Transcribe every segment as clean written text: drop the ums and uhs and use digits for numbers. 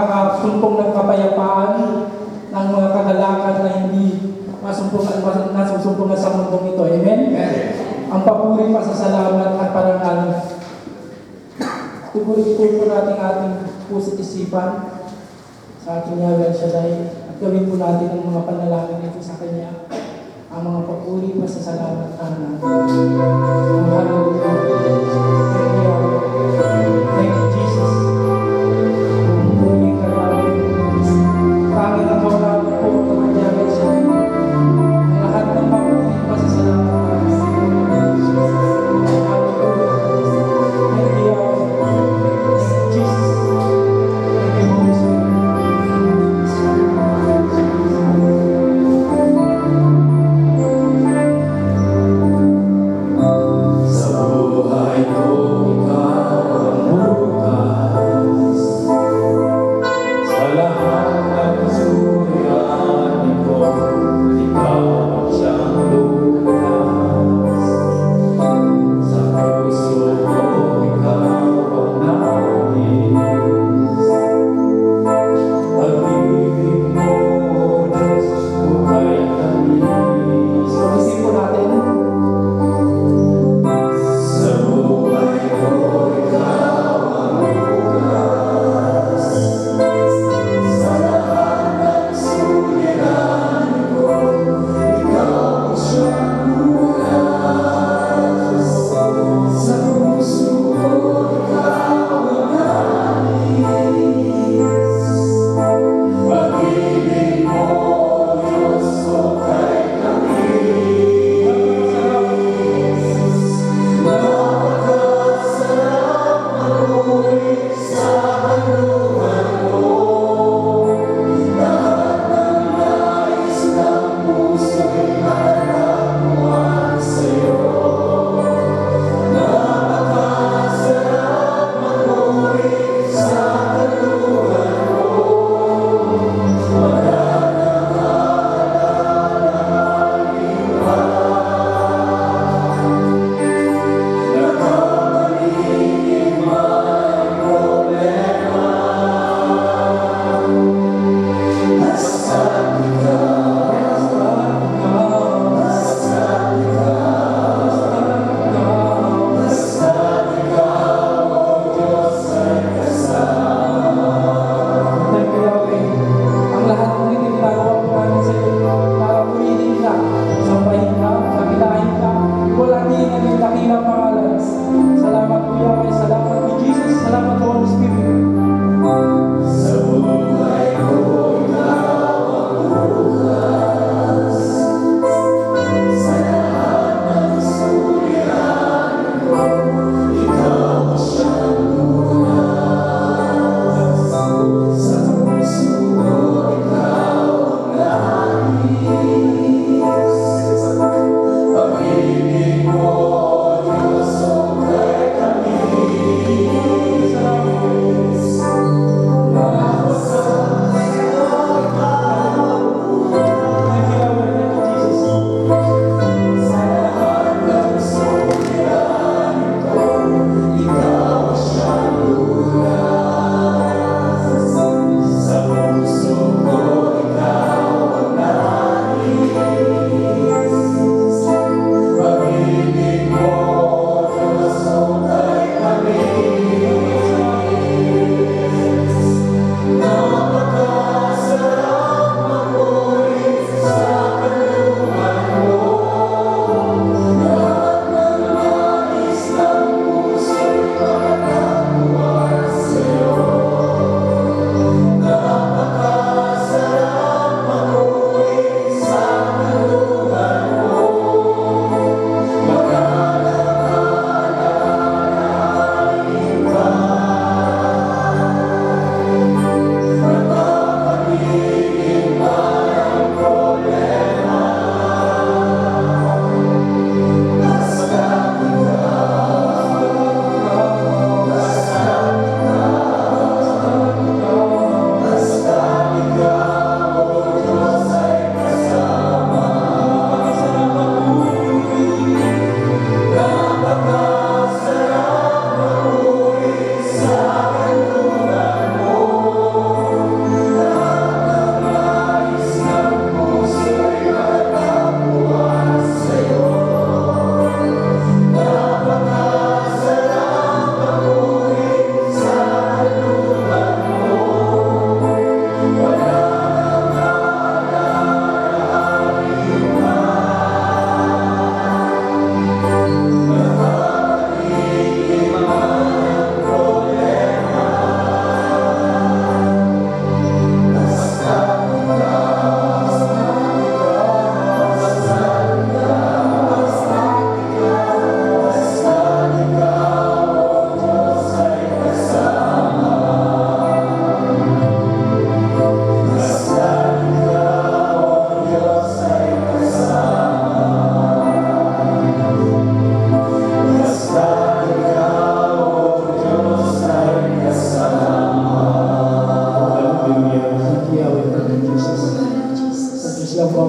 nakakasumpong ng kapayapaan, ng mga kagalakan na hindi nasusumpungan sa mundong ito. Amen? Ang papuri, pasasalamat at parangalan. Tugurin po natin ating puso't isipan sa ating Yahweh Shaddai at gawin po natin ang mga panalangin nito sa Kanya. Ang mga papuri, pasasalamat at hallelujah. Thank you, Jesus. Pumuli ka namin. Tanging ang kawalan po ng Yahweh Shaddai. Ay lahat ng papuri, pasasalamat at hallelujah. Thank you, Jesus. Thank you, Holy Spirit. Sa buhay ko,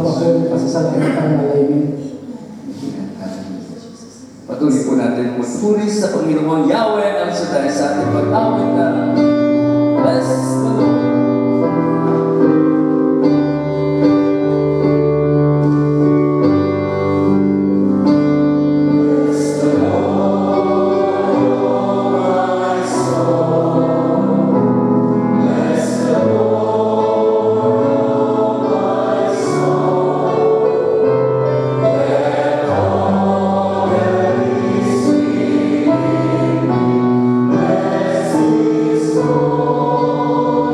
po ang pasasalamatan na alamin. Patuloy po natin magpuri sa Panginoon Yahweh at sa dahil sa ating pag-awit na bless the Lord.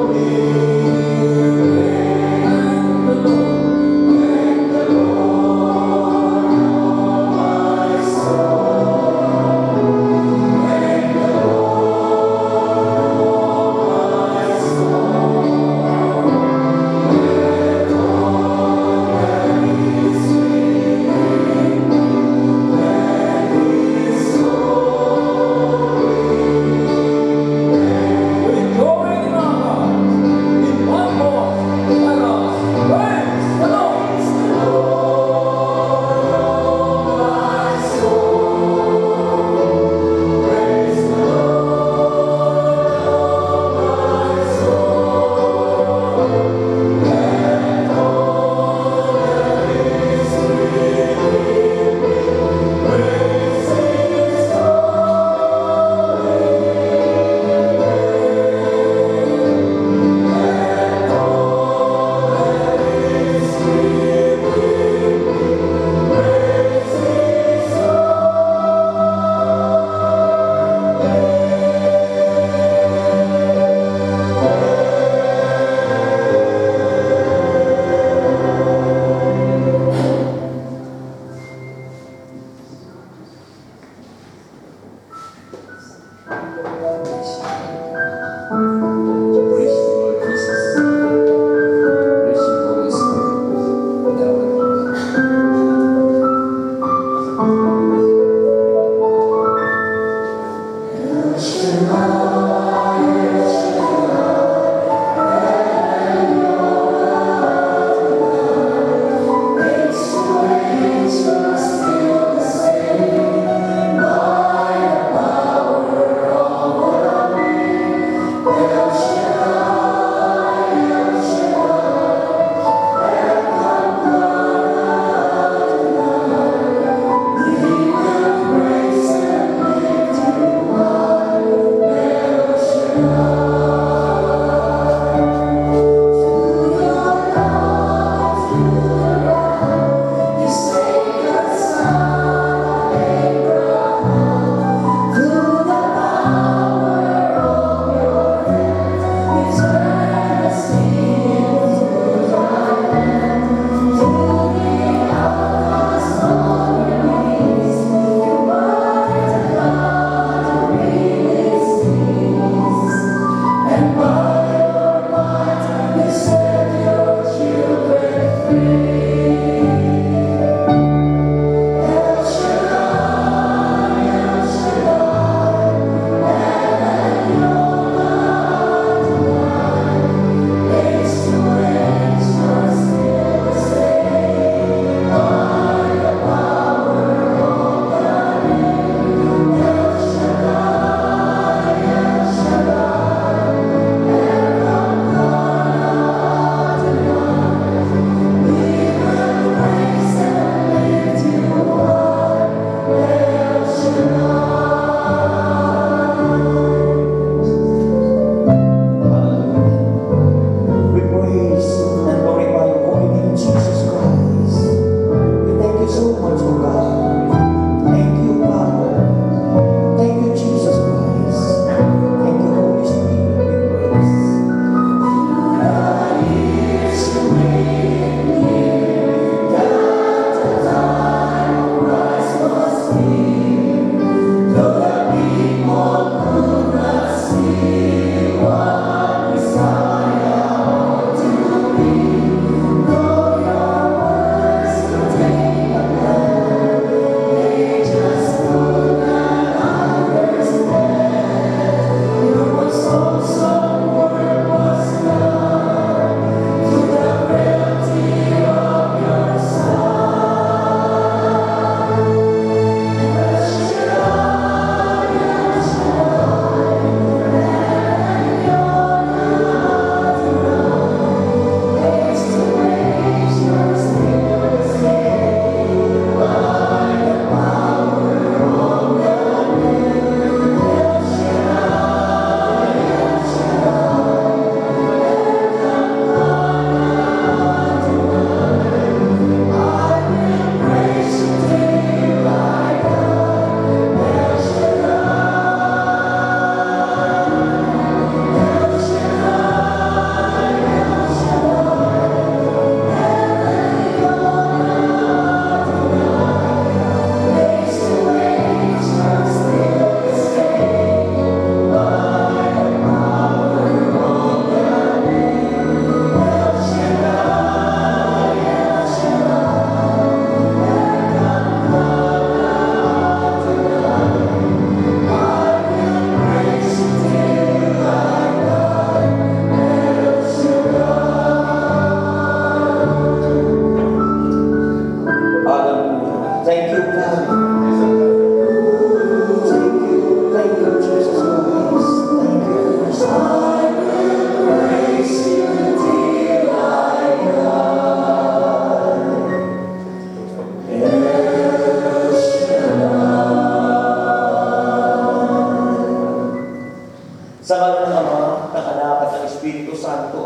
Glory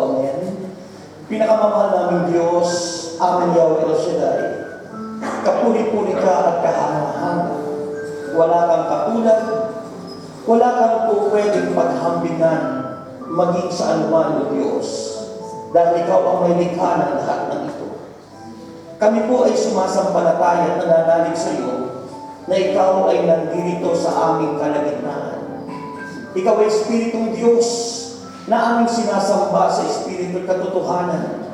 po, amen. Pinakamamahal naming Diyos, aming Yahweh El Shaddai, kapuri-puri ka at kahanga-hanga. Wala kang katulad, wala kang po pwedeng paghambingan maging sa anuman o Diyos, dahil ikaw ang may likha ng lahat ng ito. Kami po ay sumasampalataya at nananalig sa iyo na ikaw ay nandito sa aming kalagitnaan. Ikaw ay Espiritong Diyos na aming sinasamba sa Espiritu katotohanan.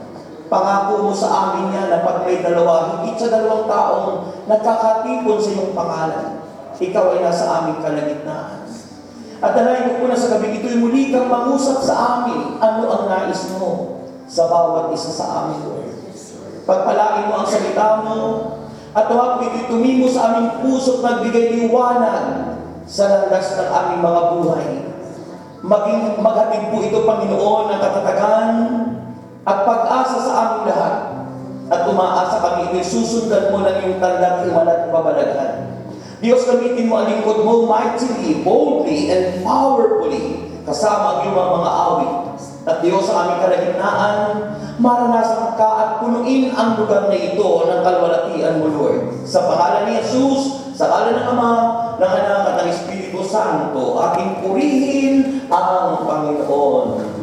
Pangako mo sa amin yan na pag may dalawa, higit sa 2 taong nagkakatipon sa iyong pangalan, ikaw ay nasa aming kalagitnaan. At dahil ko po na sa gabi ito'y muli kang mangusap sa amin, ano ang nais mo sa bawat isa sa amin, Lord. Pagpalain mo ang salita mo, at huwag ito'y tumimo sa aming puso at magbigay liwanag sa landas ng aming mga buhay. Maghatid po ito, Panginoon, ng katatagan at pag-asa sa aming lahat. At umaasa kami ito'y susundan mo ng iyong tanda, himalat at babalaghan. Diyos, gamitin mo ang lingkod mo mightily, boldly, and powerfully kasama ang iyong mga awit. At Diyos, sa aming kalagitnaan, maranasan ka at punuin ang lugar na ito ng kalwalatian mo, Lord. Sa pangalan ni Jesus, sa pangalan ng Ama, ng Anak at ng Espiritu Santo, aking purihin ang Panginoon.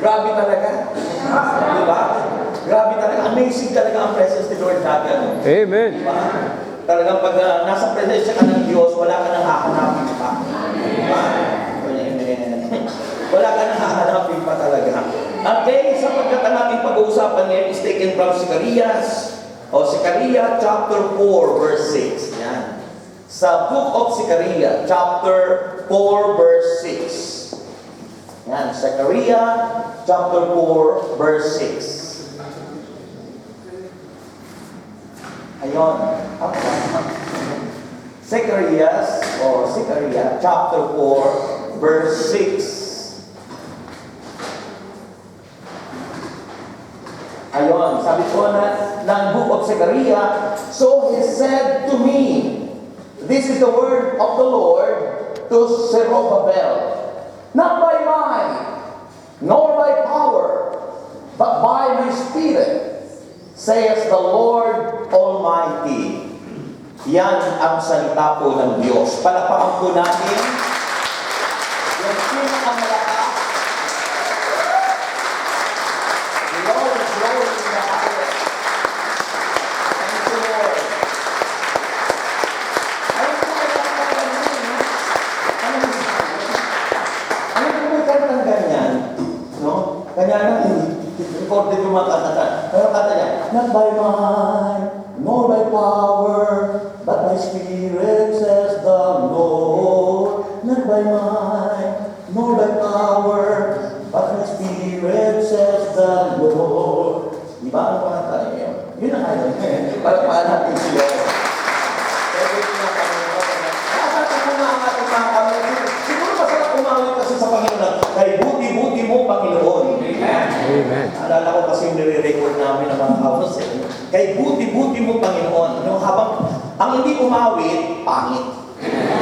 Grabe talaga. Diba? Grabe talaga. Amazing talaga ang presence ni Lord natin. Amen. Diba? Talagang pag nasa presensya ka ng Diyos, wala ka nang hahanapin pa. Diba? Amen. Wala ka nang hahanapin pa talaga. Okay, sapagkat ang ating pag-uusapan ngayon is taken from Zechariah chapter 4 verse 6. Yan. Sa book of Zechariah chapter 4 verse 6. Yan, Zechariah chapter 4 verse 6. Ayon. Zechariah chapter 4 verse 6. Ayon, sabi ko na ng book of Zechariah, so he said to me, this is the word of the Lord to Zerubbabel, not by might, nor by power, but by my Spirit, says the Lord Almighty. Yan ang salita po ng Diyos. Palakpakan po natin yung pinakamalakas. The Lord is Lord in the highest. Thank you, Lord. Ayun po ay ano po may kantang ganyan? No? Ganyan na, recorded yung mga kanta. Pero kanta niya, not by might, nor by power, but my Spirit, says the Lord. Not by might, nor by power, but my Spirit, says the Lord. Di ba? Ano pa tayo yun? Yun ang ayaw. Para paan natin siya. Kaya yun ang Panginoon. Masarap kumawit ang mga kami. Siguro masarap kumawit kasi sa Panginoon. Kay buti-buti mo, Panginoon. Amen. Amen. Alala ko kasi yung nire-record namin ng mga kaunos eh. Kay buti-buti mo, Panginoon. Ano, habang ang hindi umawit, pangit.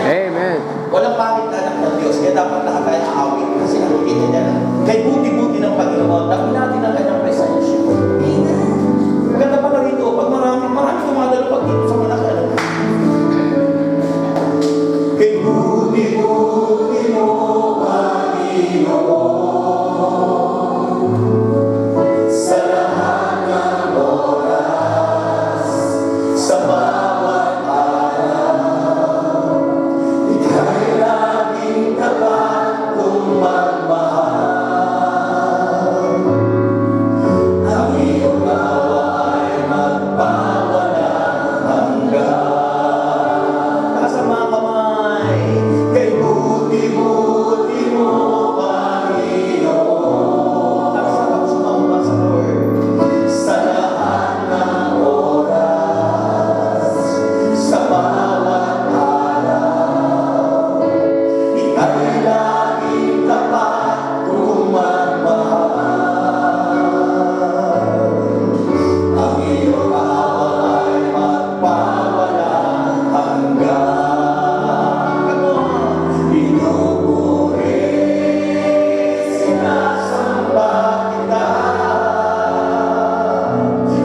Amen. Walang pangit na anak ng Diyos, kaya dapat lahat tayo aawit. Kasi nakikita niya na, kay buti-buti ng Panginoon, dami natin ang kanyang presensya. Maganda pala rito, pag marami tumadalo pag dito sa Manakal. Kay buti-buti mo, Panginoon, sa lahat ng oras, sa bawat araw, ika'y laging tapat kong magmahal. Ang iyong awa ay magpawalang hanggan. Taas ang mga kamay, kay buti-buti mo, Panginoon. Nagsarap sumamba sa Lord, sa lahat ng oras, sa bawat araw, ika'y laging tapat kung magmahal. Ang iyong awa ay magpawalang hanggan. Pinupuri, sinasamba kita,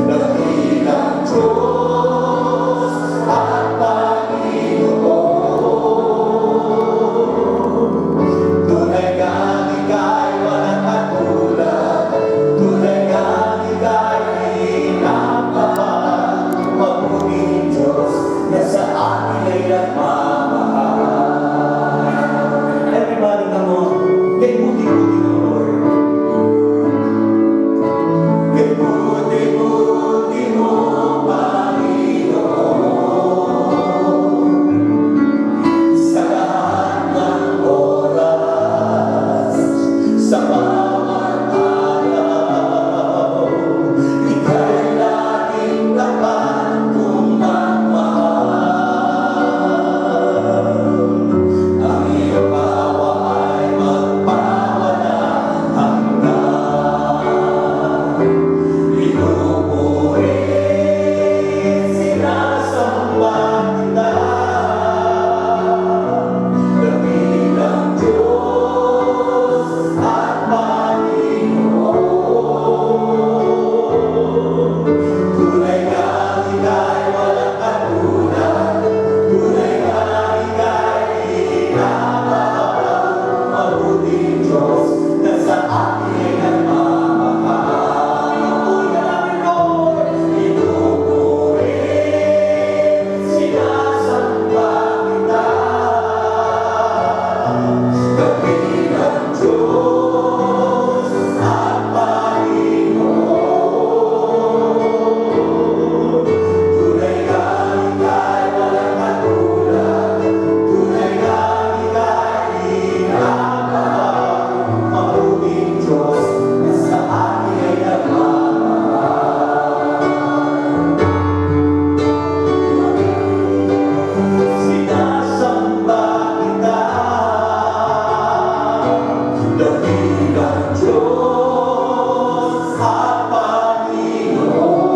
dakilang Diyos at Panginoon. Tunay kang ika'y walang katulad, tunay kang ika'y inapaman, mabuting Diyos na sa akin ay nagmamahal. Everybody, come on. Kay buti-buti mo, Lord. Kay buti-buti mo, Panginoon, sa lahat ng oras, sa bawat araw, ika'y laging tapat kong magmahal. Ang iyong awa ay magpawalang hanggan. Pinupuri, sinasamba kita, dakilang Diyos at Panginoon. Tunay kang ika'y walang katulad, tunay kang ika'y inapaman, mabuting Diyos na sa akin ay nagmamahal. Pinupuri ka namin, Lord. Pinupuri, sinasamba kita, dakilang Diyos at Panginoon. Tunay kang ika'y walang katulad, tunay kang ika'y inapaman, mabuting Diyos na sa akin ay nagmamahal. Sinasamba kita, dakilang Diyos at Panginoon.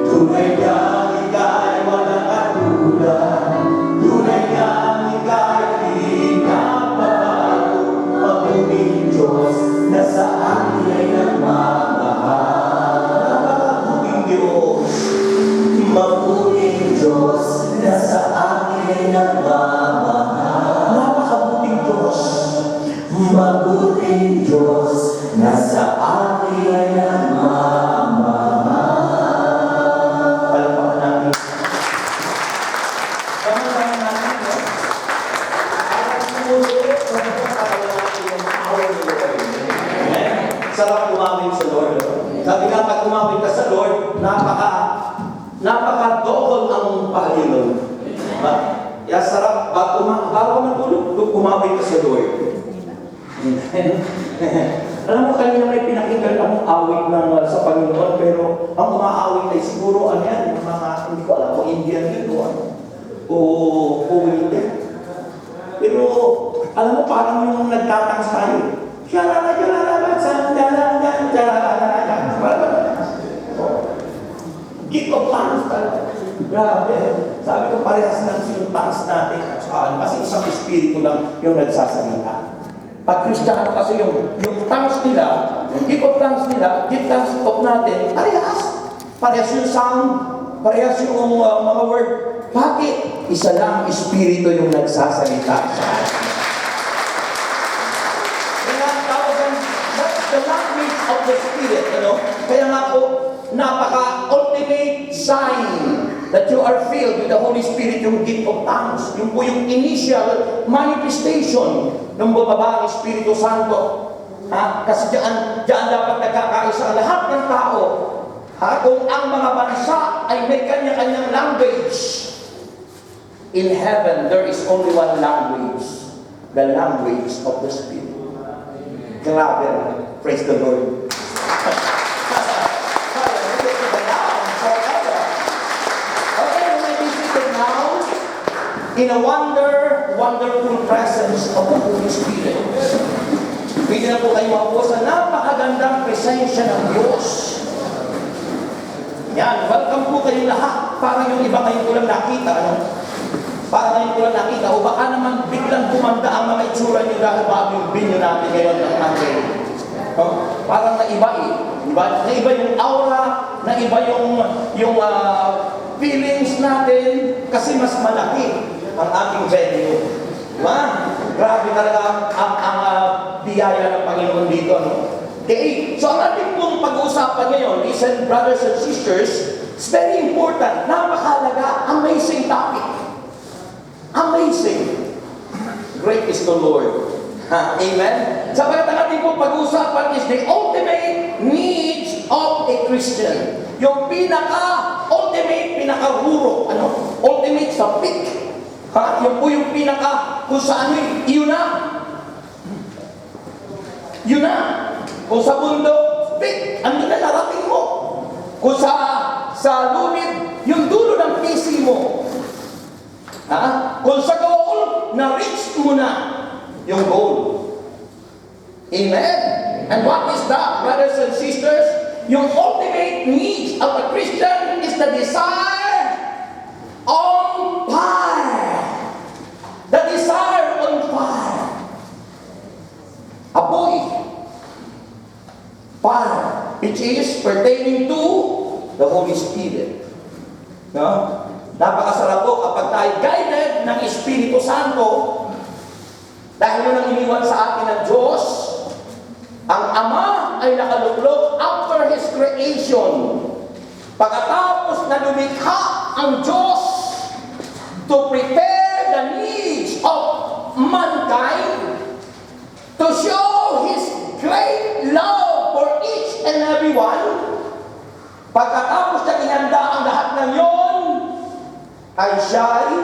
Tunay kang ika'y walang katulad, tunay kang ika'y inapabago, mabuting Diyos na sa akin ay nagmamahal. Napakabuting Diyos, mabuting Diyos na sa akin ay nagmamahal. Napakabuting Diyos, mabuting Diyos na sa akin ay nagmamahal. Palakpakan natin. Pamamayan natin, no? At sumulit, pagkakaroon natin yung power ng Lord. Amen? Sarap umawit sa Lord. Sabi nga, pag umawit ka sa Lord, napaka-double ang pahilong. Diba? Kaya sarap, bago ka matulog, umawit ka sa Lord. Alam mo, kanina may pinakita anong awit ng sa Panginoon, pero ang umaawit ay siguro ano yan, yung mga, hindi ko alam kung Indian yun o ano, o Indian. Pero alam mo, parang yung nagtatangs tayo. Gift of tongues talaga. Grabe. Sabi ko, parehas lang yung tongues natin. At saka, kasi isang espiritu lang yung nagsasalita. Pag Kristiyano kasi yung tongues nila, yung gift of tongues nila, gift tongues of natin, parehas. Parehas yung sound, parehas yung mga word. Bakit? Isa lang espiritu yung nagsasalita sa atin. Kaya that's the language of the Spirit, ano? Kaya nga po, napaka-ultimate sign that you are filled with the Holy Spirit, yung gift of tongues. Yung po yung initial manifestation ng bumaba ng Espiritu Santo. Ha? Kasi diyan dapat nagkakaisa ang lahat ng tao. Ha? Kung ang mga bansa ay may kanya-kanyang language, in heaven, there is only one language, the language of the Spirit. Grabe. Praise the Lord. In a wonderful presence of the Holy Spirit. Pwede na po kayo mapo sa napakagandang presensya ng Diyos. Yan, welcome po kayo lahat. Parang yung iba ngayon ko lang nakita, ano? Parang ngayon ko lang nakita, o baka naman biglang kumanda ang mga itsura nyo dahil bago yung binyo natin ngayon ng Monday. Parang naiba eh. Diba? Naiba yung aura, naiba yung feelings natin, kasi mas malaki ang ating venue. Diba? Grabe talaga ang biyaya ng Panginoon dito. No? Okay, so ang ating pong pag-uusapan ngayon, listen, brothers and sisters, it's very important, napakahalaga, amazing topic. Amazing. Great is the Lord. Amen? Sabagat ang ating pong pag-uusapan is the ultimate needs of a Christian. Yung pinaka-ultimate, pinaka-ruro, ultimate sa peak. Yung po yung pinaka, kung saan yun na. Yun na. Kung sa bundok, peak, andun na narating mo. Kung sa lumit, yung dulo ng PC mo. Kung sa goal, na-reach mo na yung goal. Amen? And what is that, brothers and sisters? Yung ultimate needs of a Christian is the desire on fire. The desire on fire. Apoy. Fire. Which is pertaining to the Holy Spirit. No? Napakasarap po kapag tayo guided ng Espiritu Santo. Dahil yun ang iniwan sa atin ng Diyos. Ang Ama ay nakaluklok after His creation. Pagkatapos na lumikha ang Diyos to prepare the needs of mankind, to show His great love for each and every one, pagkatapos na inanda ang lahat ng yon, ay siya'y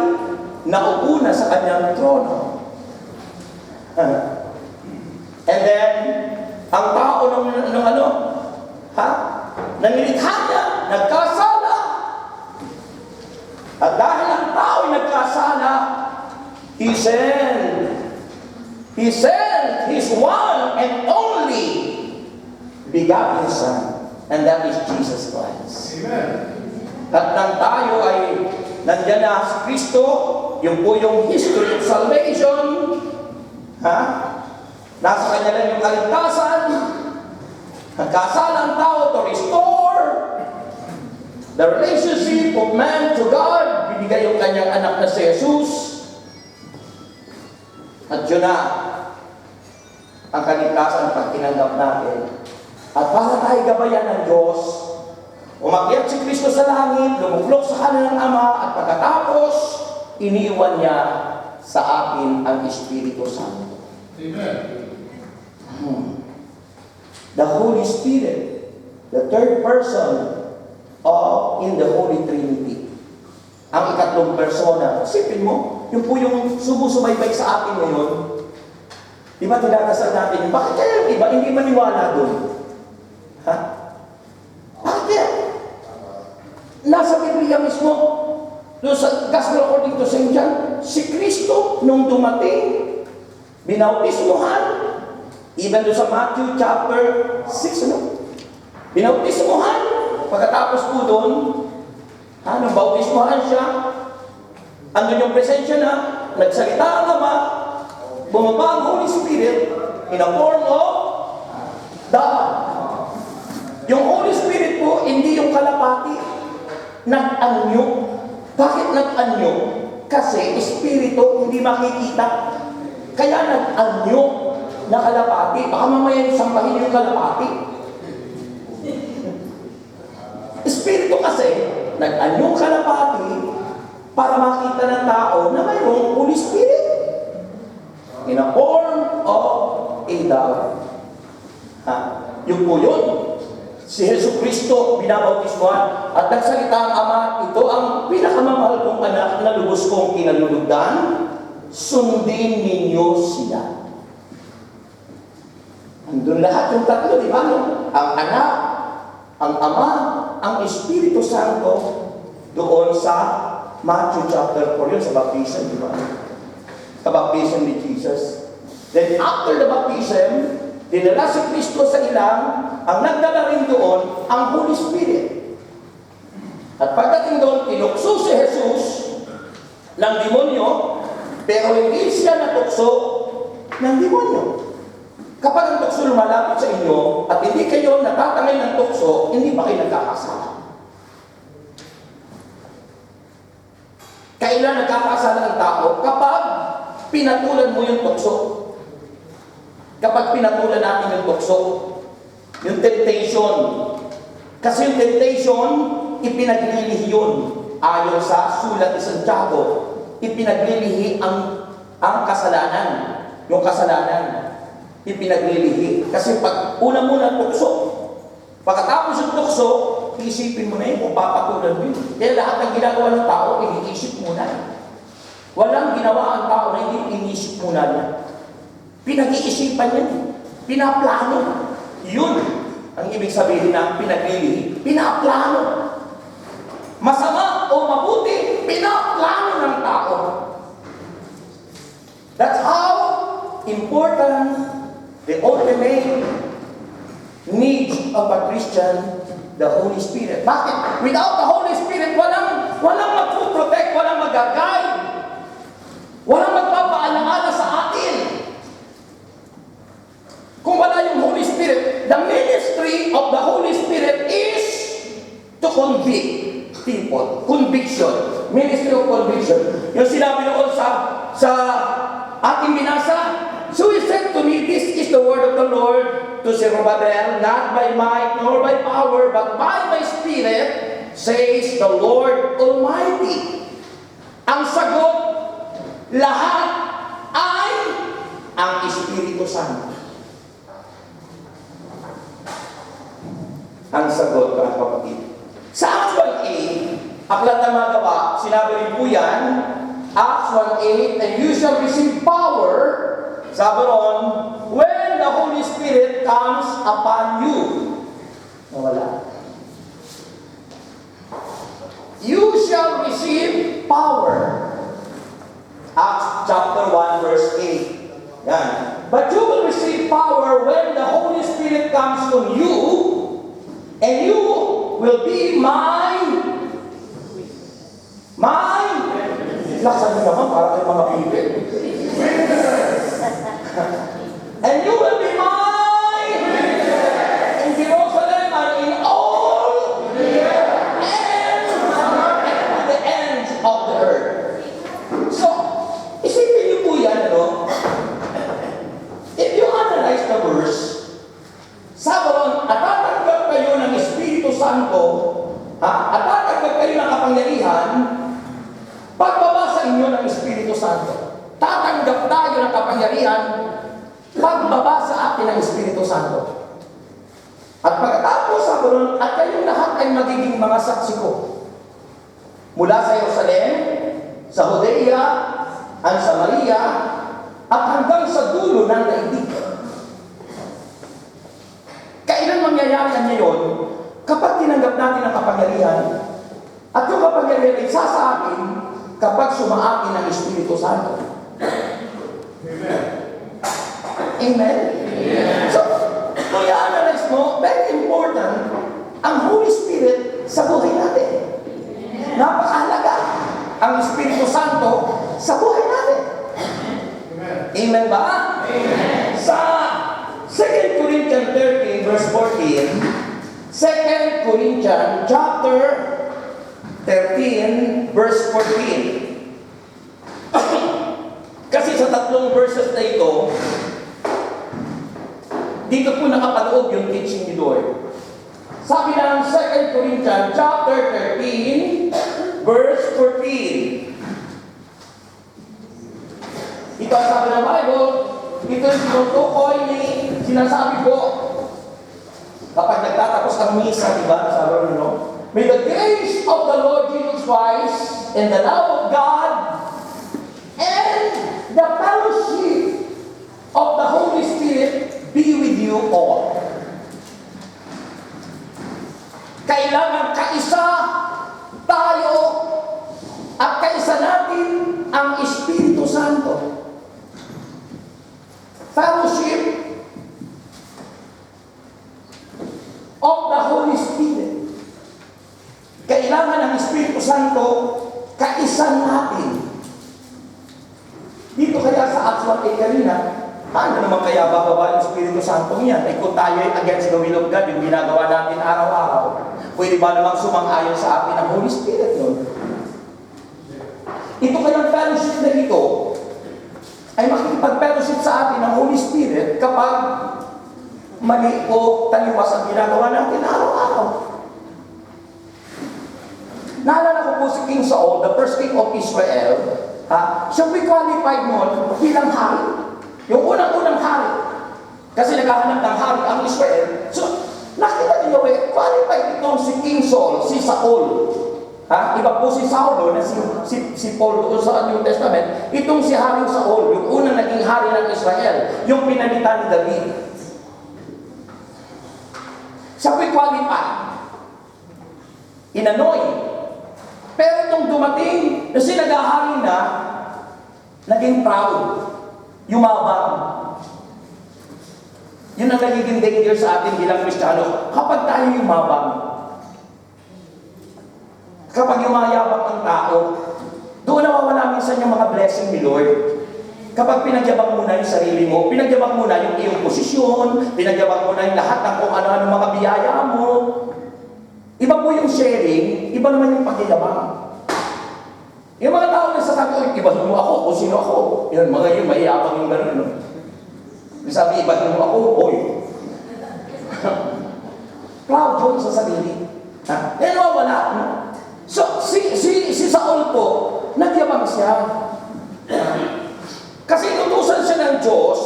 naupo na sa kanyang trono. And then, ang tao nangilikha niya, nagkasala. At dahil ang tao ay nagkasala, He sent His one and only begotten Son, and that is Jesus Christ. Amen. At nang tayo ay nandiyan na si Kristo, yung po yung history of salvation, nasa kanya lang yung kaligtasan, nagkasala ang tao to restore the relationship of man to God, binigay yung kanyang anak na si Jesus, at yun na ang kaligtasan pag tinanggap natin. At para tayo gabayan ng Diyos, umakyat si Kristo sa langit, lumuklok sa kanilang Ama, at pagkatapos, iniwan niya sa akin ang Espiritu Santo. Amen. The Holy Spirit, the third person in the Holy Trinity. Ang ikatlong persona. Isipin mo, yung po yung sumusubaybay sa atin ngayon. Di ba tinadasal natin? Bakit kaya yung iba hindi maniwala doon? Ha? Bakit? Nasa Biblia mismo, doon sa Gospel according to St. John, si Kristo nung dumating, binautismuhan, even doon sa Matthew chapter 6, ano? Binautismuhan. Pagkatapos po doon, nung bautismuhan siya, andun yung presensya na, nagsalita ang Ama, bumaba ang Holy Spirit in a form of dove. Yung Holy Spirit po, hindi yung kalapati, nag-anyo. Bakit nag-anyo? Kasi Espiritu hindi makikita. Kaya nag-anyo na kalapati. Baka mamaya sambahin yung kalapati. Espiritu kasi, nag-anyong kalapati para makita ng tao na mayroong Holy Spirit in a form of a dove. Ha? Yung po yun. Si Jesu Cristo binabautismuhan at nagsalita ang Ama, ito ang pinakamamahal kong anak na lubos kong kinalulugdan, sundin ninyo sila. Andun lahat yung tatlo, di ba? Ang anak, ang Ama, ang Espiritu Santo, doon sa Matthew chapter 4, yun sa baptism, di ba? Sa baptism ni Jesus. Then after the baptism, dinala si Kristo sa ilang, ang nagdala rin doon, ang Holy Spirit. At pagdating doon, tinukso si Jesus ng demonyo, pero hindi siya natukso ng demonyo. Kapag ang tukso lumalapit sa inyo, at hindi kayo natatangay ng tukso, hindi pa kayo nagkakasala. Kailan nagkakasala ang tao? Kapag pinatulan mo yung tukso. Kapag pinatulan natin yung tukso, yung temptation. Kasi yung temptation, ipinaglilihi yun. Ayon sa sulat ni Santiago, ipinaglilihi ang kasalanan. Yung kasalanan, ipinaglilihi. Kasi pag una muna tukso, pagkatapos yung tukso, isipin mo na yun kung papatulan mo yun. Kaya lahat ng ginagawa ng tao, iniisip muna. Walang ginawa ang tao na hindi inisip muna niya. Pinag-iisipan niya. Pinaplano. Yun ang ibig sabihin ng pinaglilihi. Pinaplano. Masama o mabuti, pinaplano ng tao. That's how important the ultimate needs of a Christian, the Holy Spirit. Bakit? Without the Holy Spirit, walang magpo-protect, walang mag-guide, walang magpapaalala sa atin. Kung wala yung Holy Spirit, the ministry of the Holy Spirit is to convict people. Conviction. Ministry of conviction. Yung sinabi noon sa ating binasa, so he said to me, this is the word of the Lord to Zerubbabel, not by might nor by power, but by my Spirit, says the Lord Almighty. Ang sagot, lahat ay ang Espiritu Santo. Ang sagot, mga kapatid. Sa Acts 1:8, aklat na mga gawa, sinabi rin po yan, Acts 1:8, and you shall receive power, sabi ron, when the Holy Spirit comes upon you. Nawala. You shall receive power. Acts chapter 1 verse 8. Yan. But you will receive power when the Holy Spirit comes on you, and you will be mine. Laksan nyo naman para kayo mga pipit. And you will be mine in Jerusalem and in all ends at the ends of the earth. So, isipin niyo po yan, no? If you analyze the verse, sabi at tatanggap kayo ng Espiritu Santo, at tatanggap kayo ng kapangyarihan, pagbaba sa inyo ng Espiritu Santo. Tatanggap tayo ng kapangyarihan, pagbaba sa atin ng Espiritu Santo. At pagkatapos sa ganoon, at kayong lahat ay magiging mga saksi ko. Mula sa Jerusalem, sa Judea, ang Samaria, at hanggang sa dulo ng daigdig. Kailan nangyayari ngayon, kapag tinanggap natin ang kapangyarihan, at yung kapangyarihan ay isa sa atin, kapag sumaakin ang Espiritu Santo. Amen? Amen? So, kung i-analyze mo, very important ang Holy Spirit sa buhay natin. Napakahalaga ang Espiritu Santo sa buhay natin. Amen ba? Amen. Sa 2 Corinthians 13 verse 14, 2 Corinthians chapter 13 verse 14. Kasi sa tatlong verses na ito, dito po nakapaloob yung teaching ni Lord. Sabi ng 2 Corinthians chapter 13 verse 14. Ito ang sabi ng Bible, ito yung tinutukoy ni sinasabi ko kapag nagtatapos ang misa, di ba? Sabi mo, may the grace of the Lord Jesus Christ and the love of God and the fellowship of the Holy Spirit be with you all. Kailangan kaisa tayo at kaisa natin ang Espiritu Santo. Fellowship of the Holy Spirit. Kailangan ang Espiritu Santo kaisa natin. Dito kaya sa Acts 1:8 kanina, paano naman kaya bababa yung Espiritu Santo niya? Ay kung tayo ay against the will of God, yung ginagawa natin araw-araw, pwede ba namang sumang-ayon sa atin ang Holy Spirit nun? Ito kayang fellowship na ito ay makikipag-fellowship sa atin ang Holy Spirit kapag mali o taliwas ang ginagawa natin araw-araw. Naalala ko po si King Saul, the first king of Israel, siya po'y qualified mo bilang hari. Yung unang-unang hari. Kasi naghahanap ng hari ang Israel. So, nakita niyo qualified itong si King Saul, si Saul. Iba po si Saulo na si Paul doon sa New Testament. Itong si Haring Saul, yung unang naging hari ng Israel, yung pinalitan ni David. Siya po'y qualified. Inanoy. Pero itong dumating na sinagahari na, naging proud. Yumabang. Yun ang nagiging danger sa atin bilang Kristiyano. Kapag tayo yumabang, kapag yumayabang ang tao, doon nawawala minsan yung mga blessing ni Lord. Kapag pinagyabang mo na yung sarili mo, pinagyabang mo na yung iyong posisyon, pinagyabang mo na yung lahat ng kung ano-ano mga biyaya mo. Iba po yung sharing, iba naman yung pagyayabang. Yung mga tao na sasabi, ibahin mo ako kung sino ako. Yan, mga yung mayabang yung gano'n. No? Sabi, ibahin mo ako, oy. Proud yun sa sarili. Yan nawawala. No? So, si Saul po, nagyabang siya. Kasi inutusan siya ng Diyos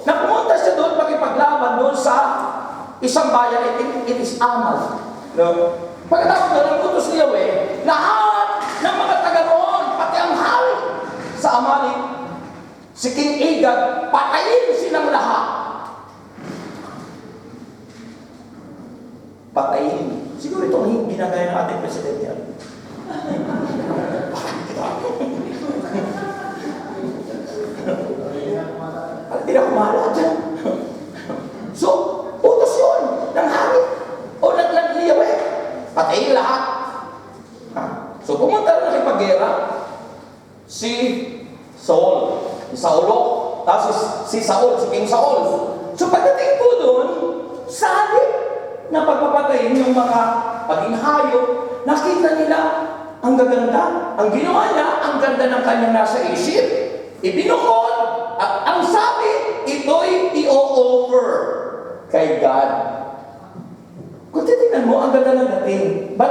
na pumunta siya doon makipaglaban doon sa isang bayan, it is Amal. No? Pagkatapos doon, ang utos ni Yahweh, lahat ng mga taga roon, pati ang hari sa Amalek, si King Agag, patayin silang lahat. Patayin. Siguro ito ang ginagaya ng ating presidente yan. Hindi na kumahala dyan. So, utos yun ng hari o ng Yahweh. Patayin lahat. So, pumunta na nakipag-gera si Saul. Si Saulo. Tapos si Saul, si King Saul. So, pagdating po doon, sa halip na pagpapatayin yung mga paging hayop, nakita nila ang gaganda. Ang ginawa niya, ang ganda ng kanyang nasa isip. Ibinukod, at ang sabi, ito'y i-offer kay God. Kung titignan mo, ang ganda ng dating. But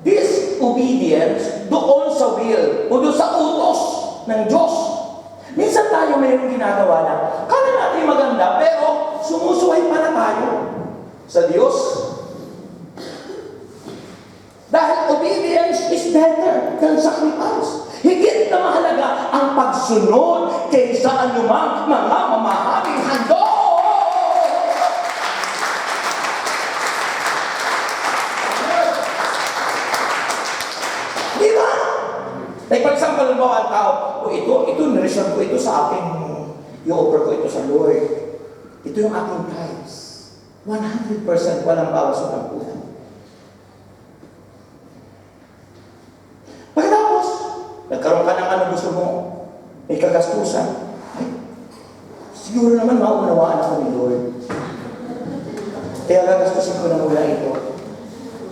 this obedience, doon sa will, o doon sa utos ng Diyos. Minsan tayo mayroong ginagawa na, kala natin maganda, pero sumusuway pala tayo sa Diyos. Dahil obedience is better than sacrifice. Higit na mahalaga ang pagsunod kaysa anumang mga mamahaling handog. halimbawa ang tao, ito, nireserve ko ito sa akin, i-offer ko ito sa Lord. Ito yung aking tithes. 100% walang bawas o kulang. Pagkatapos, nagkaroon ka ng ano gusto mo, may kagastusan. Ay, siguro naman maunawaan ako ni Lord. Kaya gagastusin ko na mula ito.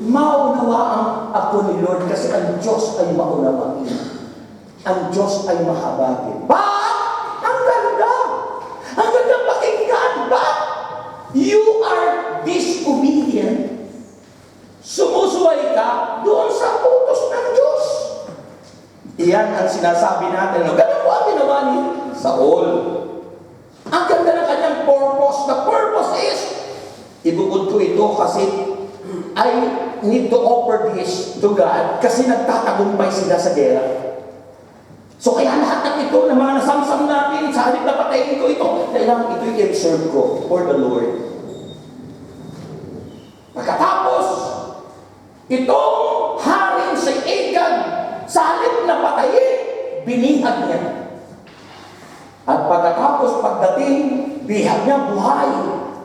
Maunawaan ako ni Lord kasi ang Diyos ay maunawain. Ang Diyos ay mahabagin. Ang ganda! Ang ganda pakinggan! You are disobedient. Sumusuway ka doon sa utos ng Diyos. Iyan ang sinasabi natin. Ganun po ang ginawa ni Saul. Ang ganda ng kanyang purpose. The purpose is, ibukod ko ito kasi I need to offer this to God kasi nagtatagumpay sila sa gera. So kaya lahat ng ito, ng mga nasamsam natin, sa halip na patayin ko ito, kailangan ito i-reserve ko for the Lord. Pagkatapos, itong haring si Agag, sa halip na patayin, binihag niya. At pagkatapos, pagdating, bihag niya buhay,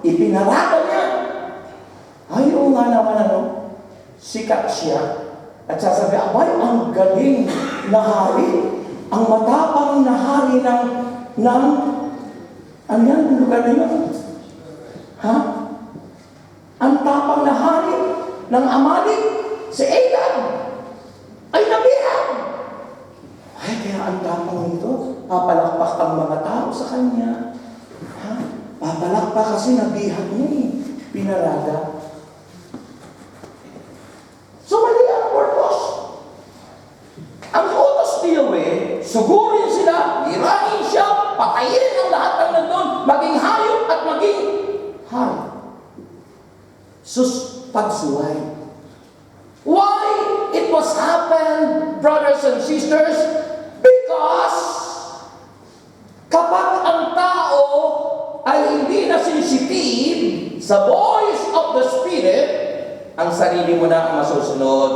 ipinarada niya. Ay, oo nga naman sikat siya. At sasabi, abay, ang galing na hari, ang matapang na hari ano yan, lugar na yun? Ha? Ang tapang na hari ng Amalek, si Agag, ay nabihag. Ay, kaya ang tapang nito, papalakpak ang mga tao sa kanya. Ha? Papalakpak kasi nabihag niya pinarada. So, mali ang purpose. Ang utos ni Yahweh, sugurin sila, irahin siya, patayin ang lahat ng nandun, maging hayop at maging hari. Pagsuway. Why it was happened, brothers and sisters? Because kapag ang tao ay hindi na sensitive sa voice of the Spirit, ang sarili mo na ang masusunod.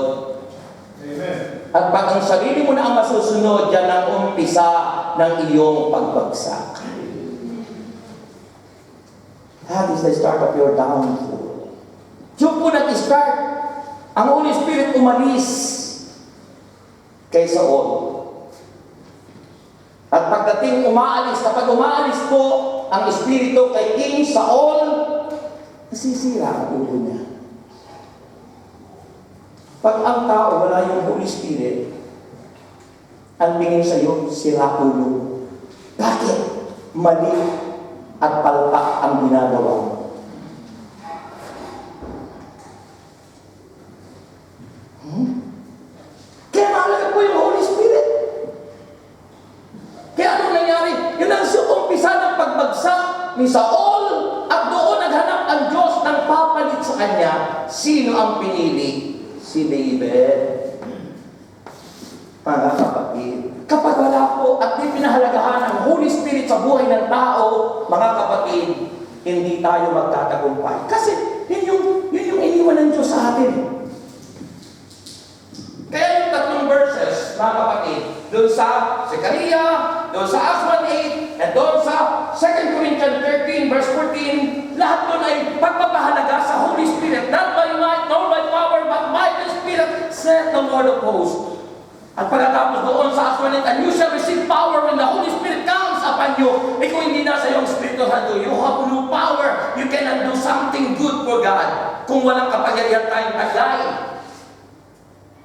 Amen. At pag ang sarili mo na ang masusunod, yan ang umpisa ng iyong pagbagsak. That is the start of your downfall. Diyan po nag-start. Ang Holy Spirit umalis kay Saul. At pagdating kapag umaalis po ang Espiritu kay King Saul, nasisira ang ulo niya. Pag ang tao wala yung Holy Spirit, ang tingin sa iyo, sira ulo. Bakit? Mali at palpak ang ginagawa mo. Kaya mahalaga po yung Holy Spirit. Kaya anong nangyari? Yun ang umpisa ng pagbagsak ni Saul at doon naghanap ang Diyos ng papalit sa kanya. Sino ang pinili? Si David. Mga kapatid, kapag wala po at di pinahalagahan ang Holy Spirit sa buhay ng tao, mga kapatid, hindi tayo magtatagumpay. Kasi yun yung iniwan ng Diyos sa atin. Kaya yung tatlong verses, mga kapatid, doon sa Zechariah, doon sa Acts 1:8, at doon sa 2 Corinthians 13, verse 14, lahat doon ay pagpapahalaga sa Holy Spirit, not by might, nor by power, but by the Spirit, said the Lord of hosts. At pagkatapos doon sa Acts 1:8, and you shall receive power when the Holy Spirit comes upon you. Kung hindi nasa iyong Espiritu Santo, you have no power. You cannot do something good for God. Kung walang kapangyarihan tayong taglay.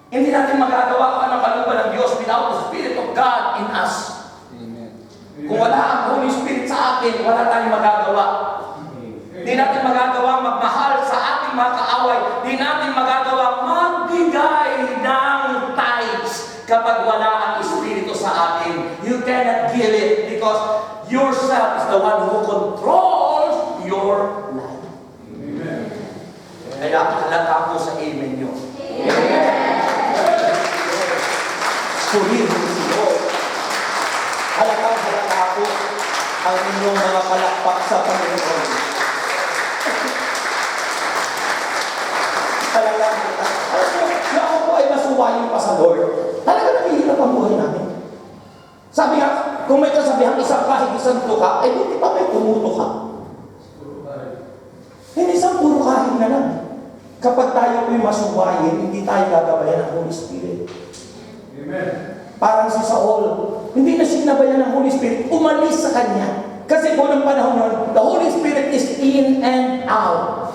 Hindi natin magagawa kung anong kalooban ng Diyos without the Spirit of God in us. Amen. Kung wala ang Holy Spirit sa atin, wala tayong magagawa. Hindi natin magagawa magmahal sa ating mga kaaway. Hindi natin magagawa magbigay ng tithes kapag wala ang Espiritu sa atin. You cannot give it because yourself is the one who controls your life. Amen. Kaya halata po sa amen nyo. Amen. Purihin si Lord. Halata po ang inyong mga palakpak sa Panginoon. Alam mo, na ako po ay masuwayo pa sa Lord. Talaga naghihirap ang buhay namin. Sabi nga, kung may kasabihan isang kahig isang tuka, eh di pa may tumuto ka. Hindi isang puro kahig na lang. Kapag tayo po'y masuwayin, hindi tayo gagabayan ng Holy Spirit. Amen. Parang si Saul, hindi na sinabayan ng Holy Spirit, umalis sa kanya. Kasi po ng panahon yun, the Holy Spirit is in and out.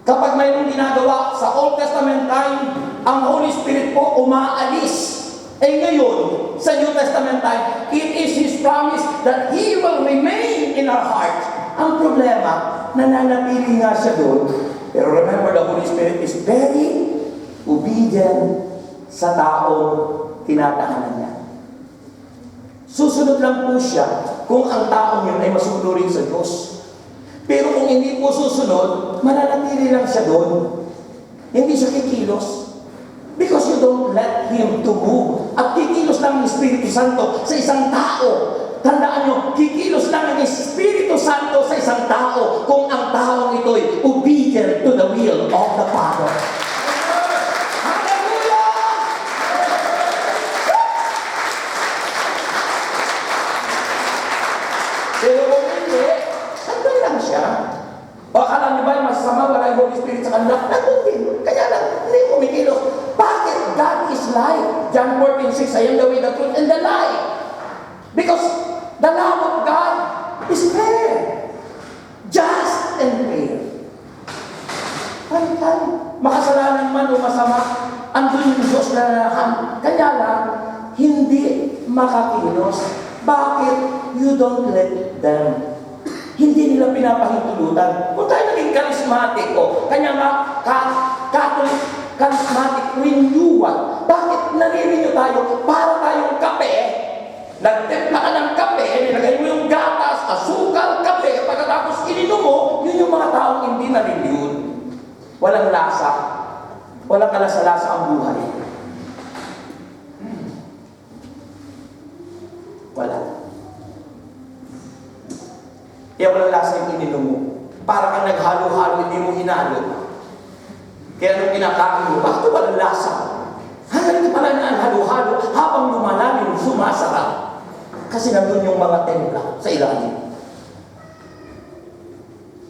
Kapag mayroong ginagawa sa Old Testament time, ang Holy Spirit po umaalis. Eh ngayon, sa New Testament time, it is His promise that He will remain in our heart. Ang problema, nananatili nga siya doon. Pero remember, the Holy Spirit is very obedient sa taong tinatahanan niya. Susunod lang po siya kung ang taong yun ay masunurin sa Diyos. Pero kung hindi po susunod, mananatili lang siya doon. Hindi siya kikilos. Because you don't let Him to move. At kikilos lang ang Espiritu Santo sa isang tao. Tandaan nyo, kikilos lang ang Espiritu Santo sa isang tao kung ang taong ito'y obedient to the will of the Father. Hallelujah! Pero kung hindi, sandal lang siya. O akala niyo ba yung masasama, wala yung Holy Spirit sa kanila? Nandun. Kaya lang, hindi kumikilos. Bakit? God is light. John 14:6, I am the way, the truth, and the light. Because the love of God is fair. Just and fair. Palitan. Makasalanan man o masama, andun yung Diyos na nanahan. Kaya lang, hindi makakilos. Bakit? You don't let them. Hindi nila pinapahintulutan. Kung tayo naging charismatic o kanya nga Catholic charismatic renewal. Bakit nare-renew tayo? Para tayong kape. Nagtimpla ka ng kape, nilagay mo yung gatas, asukal, kape, pagkatapos ininom mo, yun yung mga taong hindi na-renewed. Walang lasa. Walang kalasa-lasa ang buhay. Wala. Kaya walang lasa yung ininom mo. Para kang naghalo-halo, hindi mo hinalo. Kaya nung kinakain mo, bakit walang lasa? Hanggang pala na ang halo-halo, habang lumalalim, sumasarap. Kasi nandun yung mga templa sa ilalim.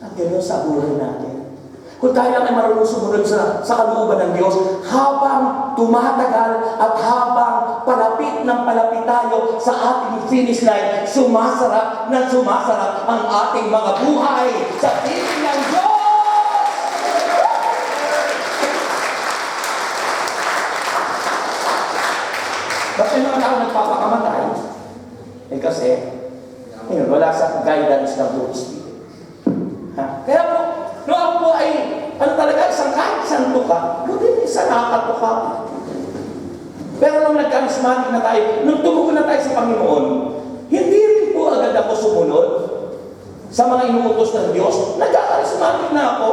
At gano'n sa buhay natin. Kung tayo lang ay marunong sumunod sa kalooban ng Diyos, habang tumatagal at habang palapit ng palapit tayo sa ating finish line, sumasarap na sumasarap ang ating mga buhay sa piling ng Diyos! Ba't yung mga tao nagpapakamatay? Eh kasi, yun, wala sa guidance ng Holy Spirit. Kaya po, noong ako po ay, talaga, kahit isang tuka, buti isa nakakatuka. Pero nung nag-charismatic na tayo, nung tumugon na tayo sa Panginoon, hindi rin po agad ako sumunod sa mga inuutos ng Diyos. Nag-charismatic na ako,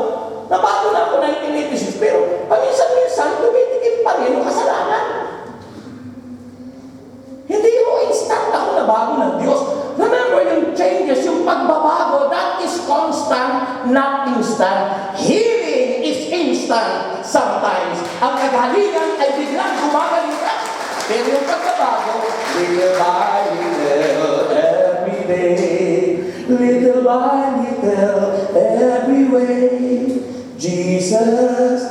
nabago na ako 1986, pero paminsan-minsan, tumitikim pa rin yung kasalanan. Hindi mo instant ako nabago ng Diyos. Remember yung changes, yung pagbabago, that is constant, not instant. Healing is instant sometimes. Ang kagalingan ay biglang gumagaling ka. Pero yung pagbabago, little by little, every day, little by little, every way, Jesus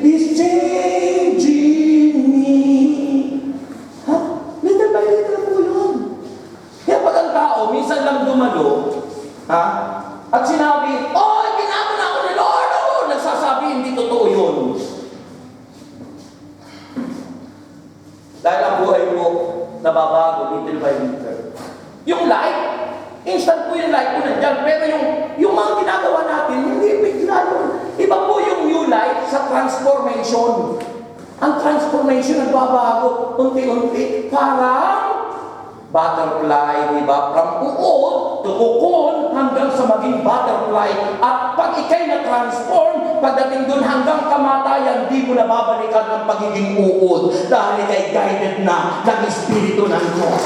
is changing me. Little by little po yun. Kaya pag ang tao, minsan lang dumalo, at sinabi, oh, ginawa na ako ni Lord, nagsasabi, hindi totoo yun. Dahil ang buhay mo, nababago, little by little. Yung light, instant po yung light po nandiyan, pero yung mga ginagawa natin, hindi bigla yun. Iba po yung new light sa transformation. Ang transformation nagbabago unti-unti. Parang butterfly, di ba? From uod to ukon hanggang sa maging butterfly. At pag ikay na-transform, pagdating dun hanggang kamatayan, di mo na babalikan ang pagiging uod dahil ikay guided na ng Espiritu ng Diyos.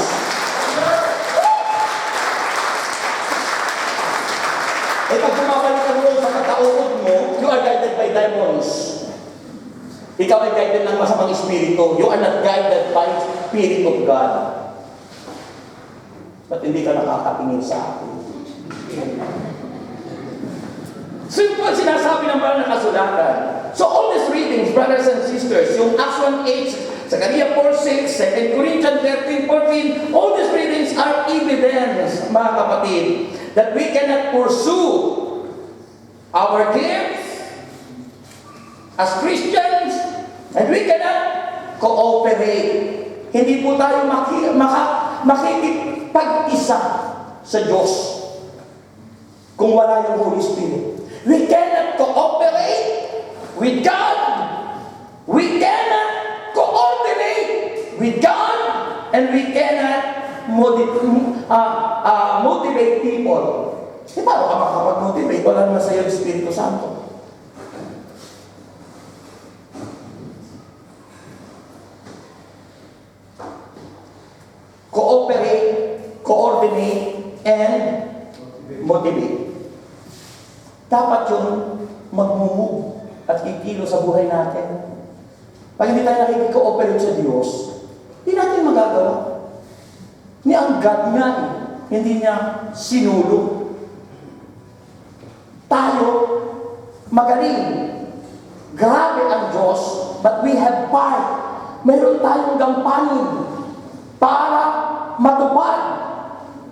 Eh pag bumabalik ka mo sa katauod mo, you are guided by demons. Ikaw ay guided ng masamang espiritu. You are not guided by Spirit of God. Ba't hindi ka nakakatingin sa akin? Simple sinasabi ng banal na kasulatan. So all these readings, brothers and sisters, yung Acts 1:8, Zechariah 4:6, 2 Corinthians 13:14, all these readings are evidence, mga kapatid, that we cannot pursue our gifts as Christians, and we cannot cooperate. Hindi po tayo makikipag-isa sa Diyos kung wala yung Holy Spirit. We cannot cooperate with God. We cannot coordinate with God. And we cannot motivate people. Paano ka makapag-motivate? Wala naman sa iyo yung Espiritu Santo. Cooperate, coordinate, and motivate. Dapat yun magmumove at kikilo sa buhay natin. Pag hindi tayo nakikikooperate sa Diyos, hindi natin magagawa. Ni ang God nga hindi niya sinulong. Tayo, magaling. Grabe ang Diyos, but we have part. Meron tayong gampanin para matupad,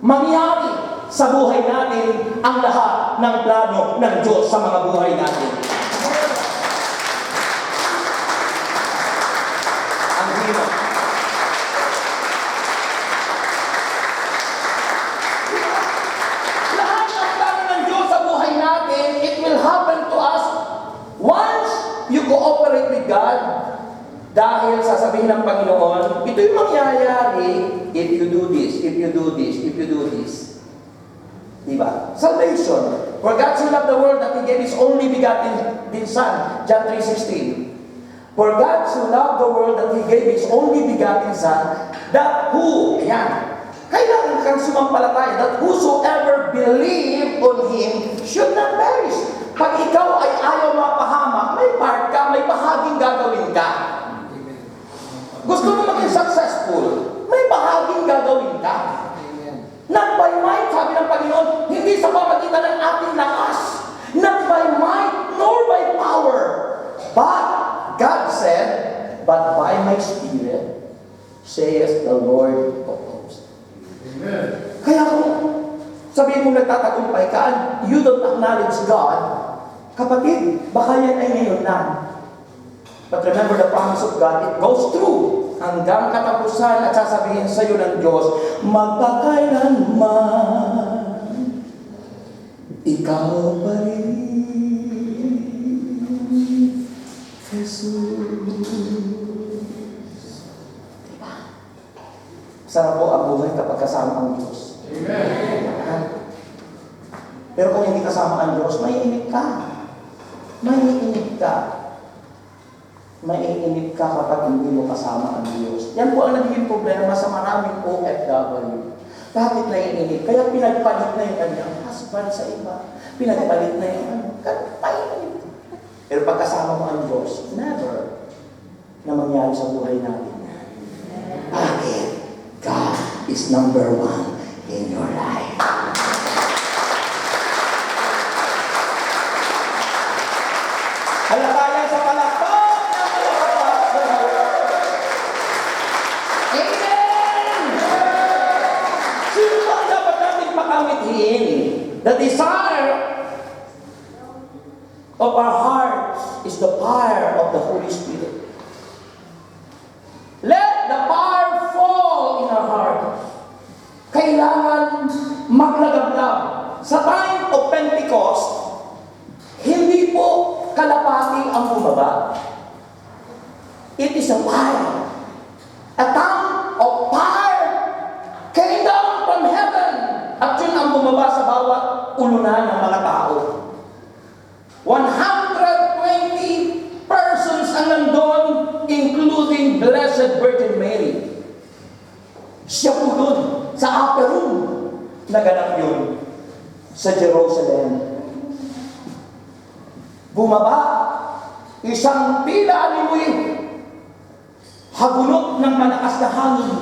mangyari sa buhay natin ang lahat ng plano ng Diyos sa mga buhay natin. Ang hirap. Lahat ng plano ng Diyos sa buhay natin, it will happen to us once you cooperate with God. Dahil sasabihin ng Panginoon, ito yung mangyayari if you do this, if you do this, if you do this. Diba? Salvation. For God so loved the world that He gave His only begotten Son. John 3:16. For God so loved the world that He gave His only begotten Son, that who, ayan, kailangan kang sumampalataya, that whosoever believe on Him should not perish. Pag ikaw ay ayaw mapahamak, may part ka, may bahaging gagawin ka. Gusto mo maging successful, may bahaging gagawin ka. Not by might, sabi ng Panginoon, hindi sa pamagitan ng ating lakas. Not by might, nor by power. But, God said, but by my Spirit, says the Lord of hosts. Amen. Kaya kung sabihin mo nagtatagumpay ka, you don't acknowledge God, kapatid, baka yan ay ngayon lang. But remember the promise of God, it goes through hanggang katapusan at sasabihin sa iyo ng Diyos, magpakailanman, ikaw pa rin, Jesus. Diba? Sarap po ang buhay kapag kasama ang Diyos. Amen. Pero kung hindi kasama ang Diyos, maiinip ka. Maiinip ka. Maiinip ka kapag hindi mo kasama ang Diyos. Yan po ang nagiging problema sa maraming OFW. Bakit naiinip? Kaya pinagpalit na yung kanyang husband sa iba. Pinagpalit na yung maiinip. Pero pagkasama mo ang Diyos, never na mangyari sa buhay natin. Bakit? God is number one in your life. Halatayan sa palakpak! The desire of our hearts is the fire of the Holy Spirit. Let the fire fall in our hearts. Kailangan maglagablab. Sa time of Pentecost, hindi po kalapati ang bumaba. It is a fire. A tongue of fire came down from heaven. At yun ang bumaba sa bawat ulunan ng mga tao. 120 persons ang nandun, including Blessed Virgin Mary. Siya po dun, sa upper room, naganap yun, sa Jerusalem. Bumaba, isang tila animoy, hagunot ng malakas na hangin,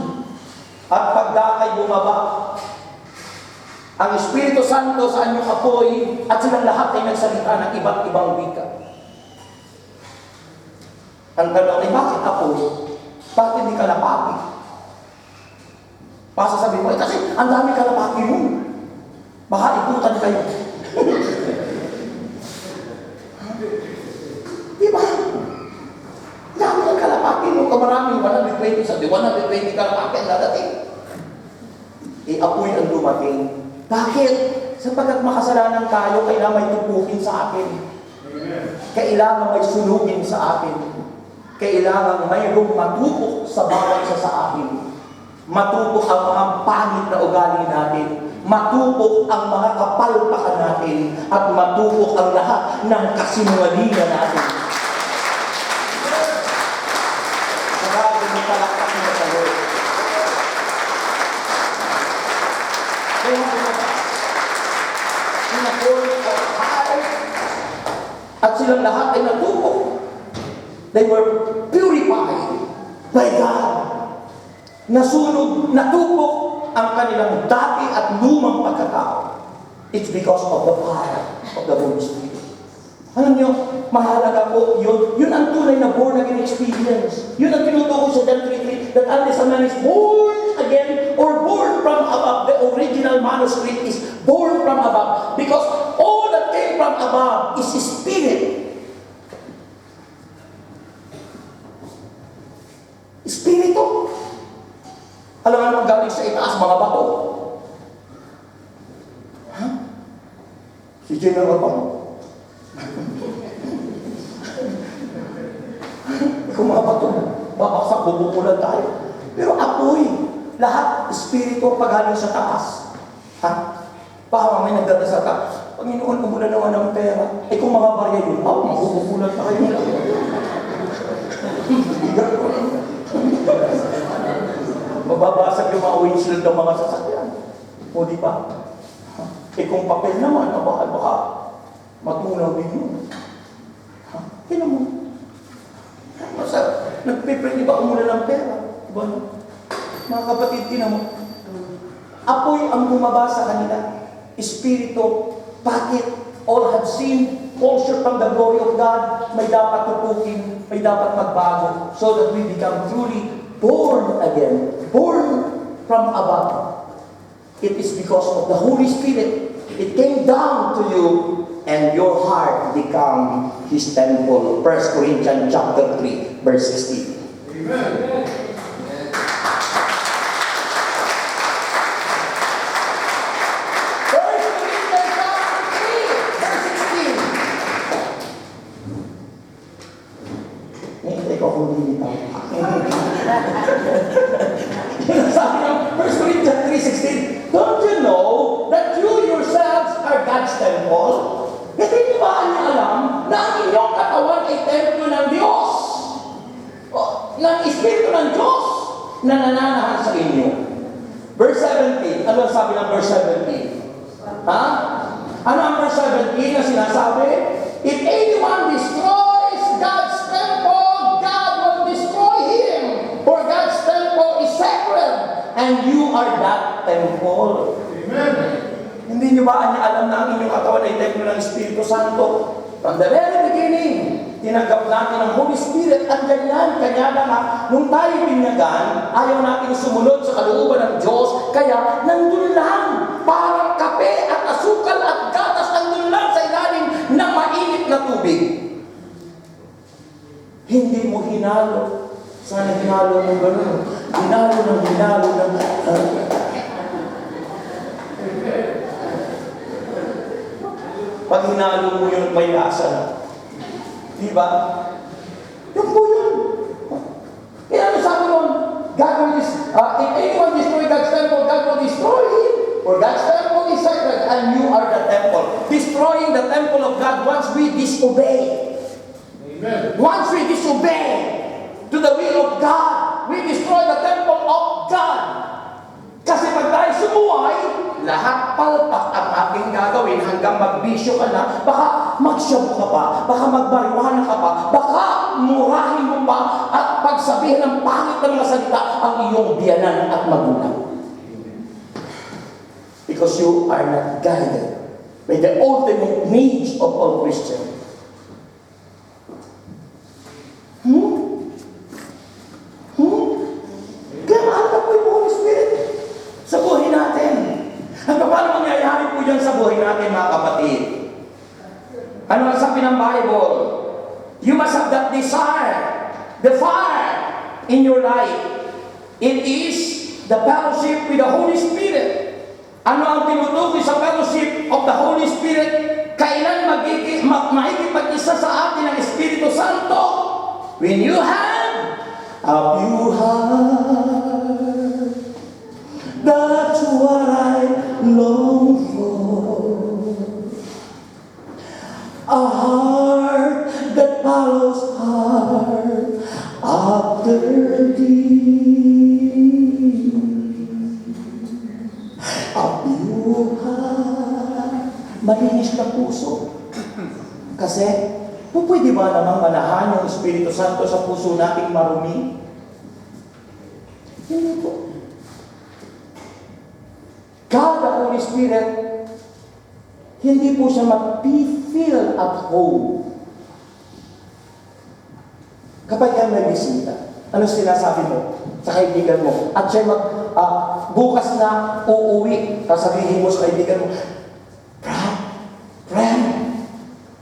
at pagdakay bumaba, ang Espiritu Santo sa anyong apoy at silang lahat ay nagsalita ng iba't ibang wika. Ang tanong ay, bakit apoy? Bakit hindi kalapati? Pasasabihin mo, kasi ang dami kalapati mo. Baka ikutan kayo. Diba? Dami ng kalapati mo. Kamarami, 120 sa 120 kalapati ang dadating. Apoy ang dumating. Bakit? Sapagkat makasalanan tayo, kailangan may tupukin sa akin. Kailangan may sunugin sa akin. Kailangan mayroong matupok sa bawat isa sa akin. Matupok ang mga pangit na ugali natin. Matupok ang mga kapalpakan natin. At matupok ang lahat ng kasinungalingan natin. Marami ng palakpak na sa Lord. Kaya at silang lahat ay natupok. They were purified by God. Nasunog, natupok ang kanilang dati at lumang pagkatao. It's because of the fire of the Holy Spirit. Alam niyo, mahalaga po yun. Yun ang tunay na born again experience. Yun ang tinutukoy sa John 3:3 that unless a man is born again or born from above, the original manuscript is born from above. Because all that came from above is Spirit. Espiritu. Alam nga naman galing sa itaas, mga bato. Ha? Si General pa. Kung mga bato, babaksak, bubukulan tayo. Pero apoy, lahat, espiritu, pagaling sa taas. Ha? Baka may nagdadasal ka, Panginoon, umulan naman ng pera. Eh kung mga barya yun, mabubukulan tayo. Mababasag yung mga windshield ng mga sasakyan. O di ba? Eh kung papel naman, baka matunaw din yun. Tignan mo. Nagpipray, di ba umulan ng pera? Diba? Mga kapatid, tignan mo. Apoy ang bumaba sa kanila. Espiritu, bakit? All have seen, all short from the glory of God. May dapat tupukin, may dapat magbago, so that we become truly born again, born from above. It is because of the Holy Spirit. It came down to you, and your heart become His temple. 1 Corinthians chapter 3, verse 16. Amen. Sabi ng 1 Corinthians 3:16, don't you know that you yourselves are God's temple? Kasi di ba niyo alam na ang inyong katawan ay templo ng Diyos? O, ng Espiritu ng Diyos na nananahan sa inyo. Verse 17, ano ang sabi ng verse 17? Ha? Ano ang verse 17 na sinasabi? If anyone destroys God's temple, God will destroy him. For God's temple is sacred, and you are that temple. Amen. Hindi nyo ba alam na ang inyong katawan ay templo ng Espiritu Santo? From the very beginning, tinanggap natin ang Holy Spirit. Andyan yan. Kanya na nga, nung tayo binyagan, ayaw natin sumunod sa kalooban ng Diyos. Kaya, nandun lang. Parang kape at asukal at gatas, nandun lang sa ilalim ng mainit na tubig. Hindi mo hinalo. Sana hinalo mo gano'n. Hinalo ng pag hinalo mo yun, may lasa na. Di ba? Yun po yun. Kaya ano sabi nun? God will if anyone destroy God's temple, God will destroy him. For God's temple is sacred, and you are the temple. Destroying the temple of God once we disobey. Amen. Once we disobey to the will of God, we destroy the temple of God. Kasi pag tayo sumuway, lahat palpak ang ating gagawin hanggang magbisyo ka na, baka magsyabo ka pa, baka magbariwana ka pa, baka murahin mo pa, at pagsabihin ng pangit ng mga salita ang iyong biyanan at magulang. because you are not guided by the ultimate needs of all Christians. Kaya mahalaga po yung Holy Spirit sa buhay natin. At paano mangyayari po yan sa buhay natin, mga kapatid? Ano ang sabi ng Bible? You must have that desire, the fire in your life. It is the fellowship with the Holy Spirit. Ano ang tinutukoy sa fellowship of the Holy Spirit? Kailan makikipag-isa sa atin ang Espiritu Santo? When you have a pure heart, that's what I long for. A heart that follows hard after thee. A pure heart, malinis na puso. Kasi, pwede ba namang manahan yung Espiritu Santo sa puso nating marumi? Hindi po. God, the Holy Spirit, hindi po siya mag-feel at home. Kapag kayo may bisita, ano sinasabi mo sa kaibigan mo? At siya bukas na uuwi, sasabihin mo sa kaibigan mo, Friend,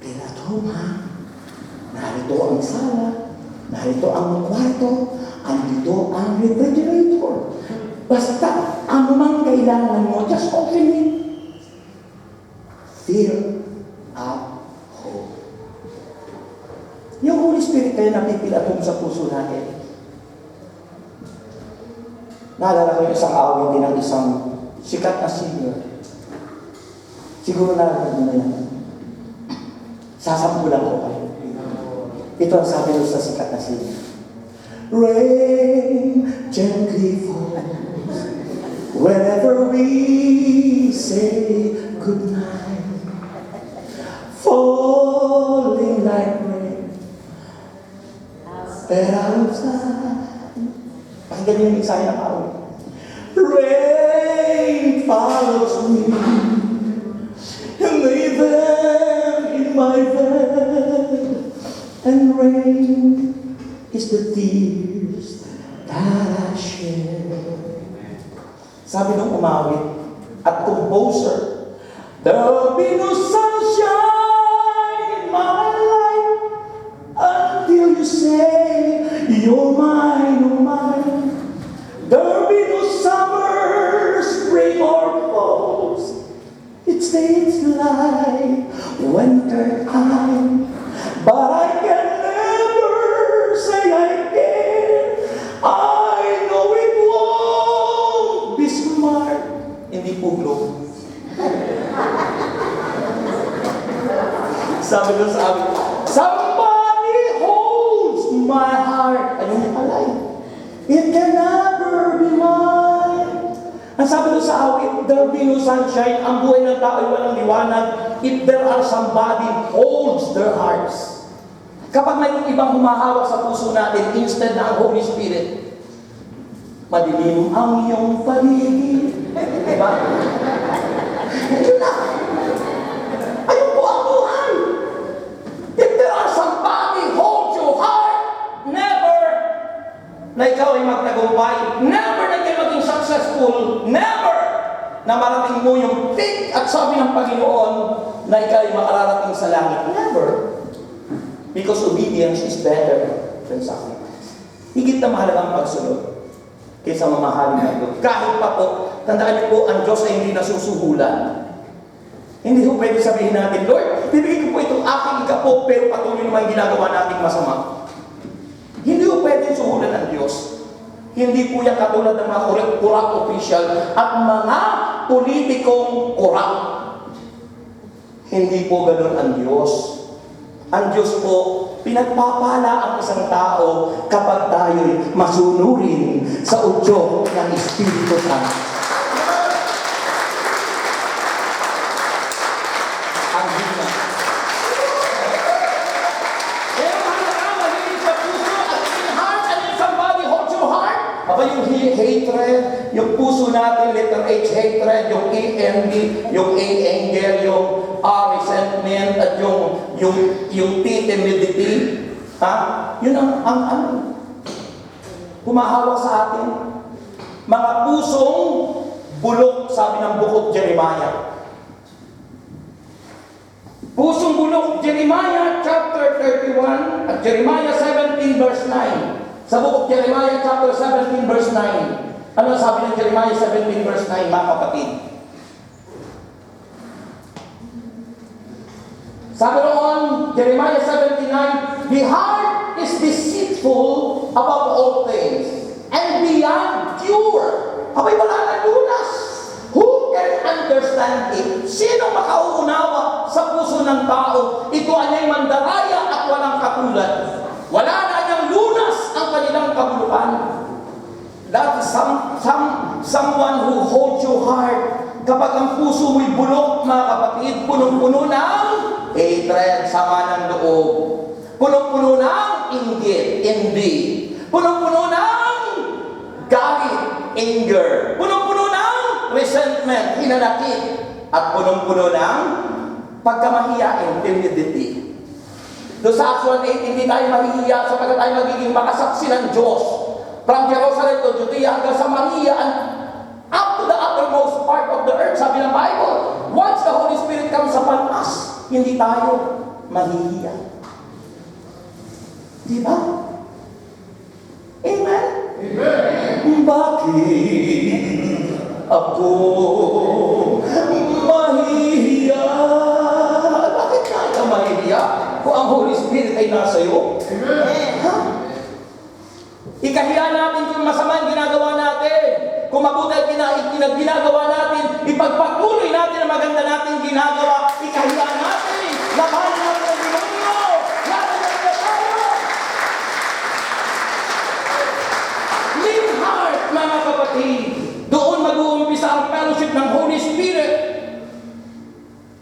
feel at home ha? Narito ang sala, narito ang kwarto, andito ang refrigerator. Basta, ano mang kailangan mo, just open it. Feel at home. Yung Holy Spirit kaya napipil at home sa puso natin. Naalala ko yung isang awit din ng isang sikat na singer. Siguro narinig mo na yan. Sasampulan ko kayo. Ito ang sabi nyo sa sikat na singer. Rain gently falls whenever we say goodnight, falling like rain, but outside. Pakinggan yung mensahe ng awit. Rain follows me, and even in my bed, and rain is the tears that I share. Sabi ng umawit at composer, there'll be no sunshine in my life until you say you're mine, oh mine. There'll be no summer, spring or fall. It stays like winter time, but I can never say I can. I know it won't be smart. Hindi puglo. Sabi doon sa amin, somebody holds my heart. Ayun pala eh. It can never be mine. Ang sabi doon sa awit, there'll be no sunshine. Ang buhay ng tao ay walang liwanag if there are somebody holds their hearts. Kapag mayroong ibang humahawak sa puso natin instead na ang Holy Spirit, madilim ang iyong paligid. Diba? Yun na. Ayun po ang buhay. If there are somebody holds your heart, never na ikaw ay magtagumpay, never na ikaw maging successful, never na marating mo yung peak at sabi ng Panginoon na ikaw ay makararating sa langit. Never. Because obedience is better than sacrifice. Higit na mahalagang pagsunod kaysa mamahalin na ito. Kahit pa po, tandaan niyo po, ang Diyos ay hindi nasusuhulan. Hindi po pwede sabihin natin, Lord, bibigay ko po itong aking ikapo, pero patuloy naman ginagawa nating masama. Hindi po pwede suhulan ng Diyos. Hindi po yan katulad ng mga corrupt official at mga politikong corrupt. Hindi po ganun ang Diyos. Ang Diyos po, pinagpapala ang isang tao kapag tayo'y masunurin sa udyok ng Espiritu Santo. Ang hina. Pero mahalaga, malinis sa puso at in heart and if somebody holds your heart, aba yung hatred, yung puso natin, letter H, hatred, yung E, envy, yung A, anger, yung R, resentment, at yung T, timidity. Ha? Yun ang humahawak sa atin. Mga pusong bulok, sabi ng bukod Jeremiah. Pusong bulok, Jeremiah chapter 31 at Jeremiah 17 verse 9. Sa bukod Jeremiah chapter 17 verse 9. Ano sabi ng Jeremiah 17 verse 9, mga kapatid? Sabi noon, Jeremiah 17:9, the heart is deceitful above all things and beyond cure. Abay, wala na lunas. Who can understand it? Sino makauunawa sa puso ng tao? Ito ay mandaraya at walang katulad. Wala na niyang lunas ang kanilang kabulukan. That is someone who holds your heart. Kapag ang puso mo'y bulok, mga kapatid, punong-puno ng hatred, sama ng loob. Punong-puno ng inggit, envy. Punong-puno ng galit, anger. Punong-puno ng resentment, hinanakit. At punong-puno ng pagkamahiyain, timidity. Doon sa Acts 1:8, hindi tayo mahihiya sapagkat tayo magiging makasaksi ng Diyos. From Jerusalem to Judea hanggang Samaria and up to the uttermost part of the earth, sabi ng Bible. Once the Holy Spirit comes upon us, hindi tayo mahihiya. Di ba? Amen? Amen. Bakit ako mahihiya? Bakit tayo mahihiya kung ang Holy Spirit ay nasa iyo? Amen. Ha? Ikahiya natin kung masama ang ginagawa natin. Kung mabuti ang ginagawa natin, ipagpatuloy natin ang maganda natin ginagawa. Ikahiya natin. Laban natin ang demonyo. Laban natin tayo. Clean heart, mga kapatid. Doon mag-uumpisa ang fellowship ng Holy Spirit.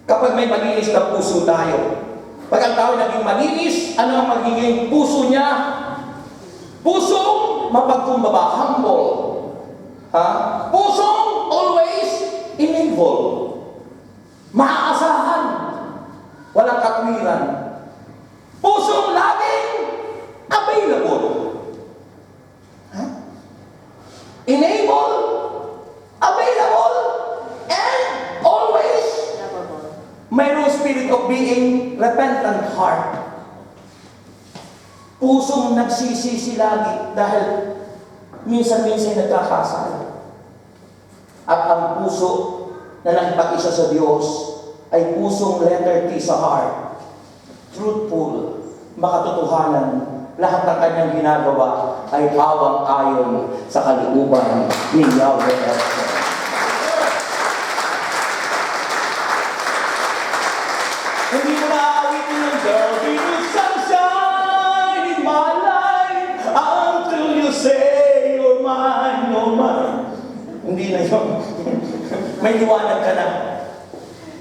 Kapag may malinis na puso tayo. Pag ang tao naging malinis, ano ang magiging puso niya? Pusong mapagkumbaba, humble. Ha? Pusong always enable. Maaasahan. Walang katwiran. Pusong laging available. Ha? Enable, available, and always mayroong spirit of being repentant heart. Pusong nagsisisi lagi dahil minsan-minsan nagkakasala. At ang puso na nakipag-isa sa Diyos ay pusong letter T sa heart. Truthful, makatotohanan, lahat ng kanyang ginagawa ay awang-ayon sa kalooban ni Yahweh. Hindi mo naawitin ng girl, be the sunshine in my life until you say you're mine, you're mine. Hindi na yun. May liwanag ka na.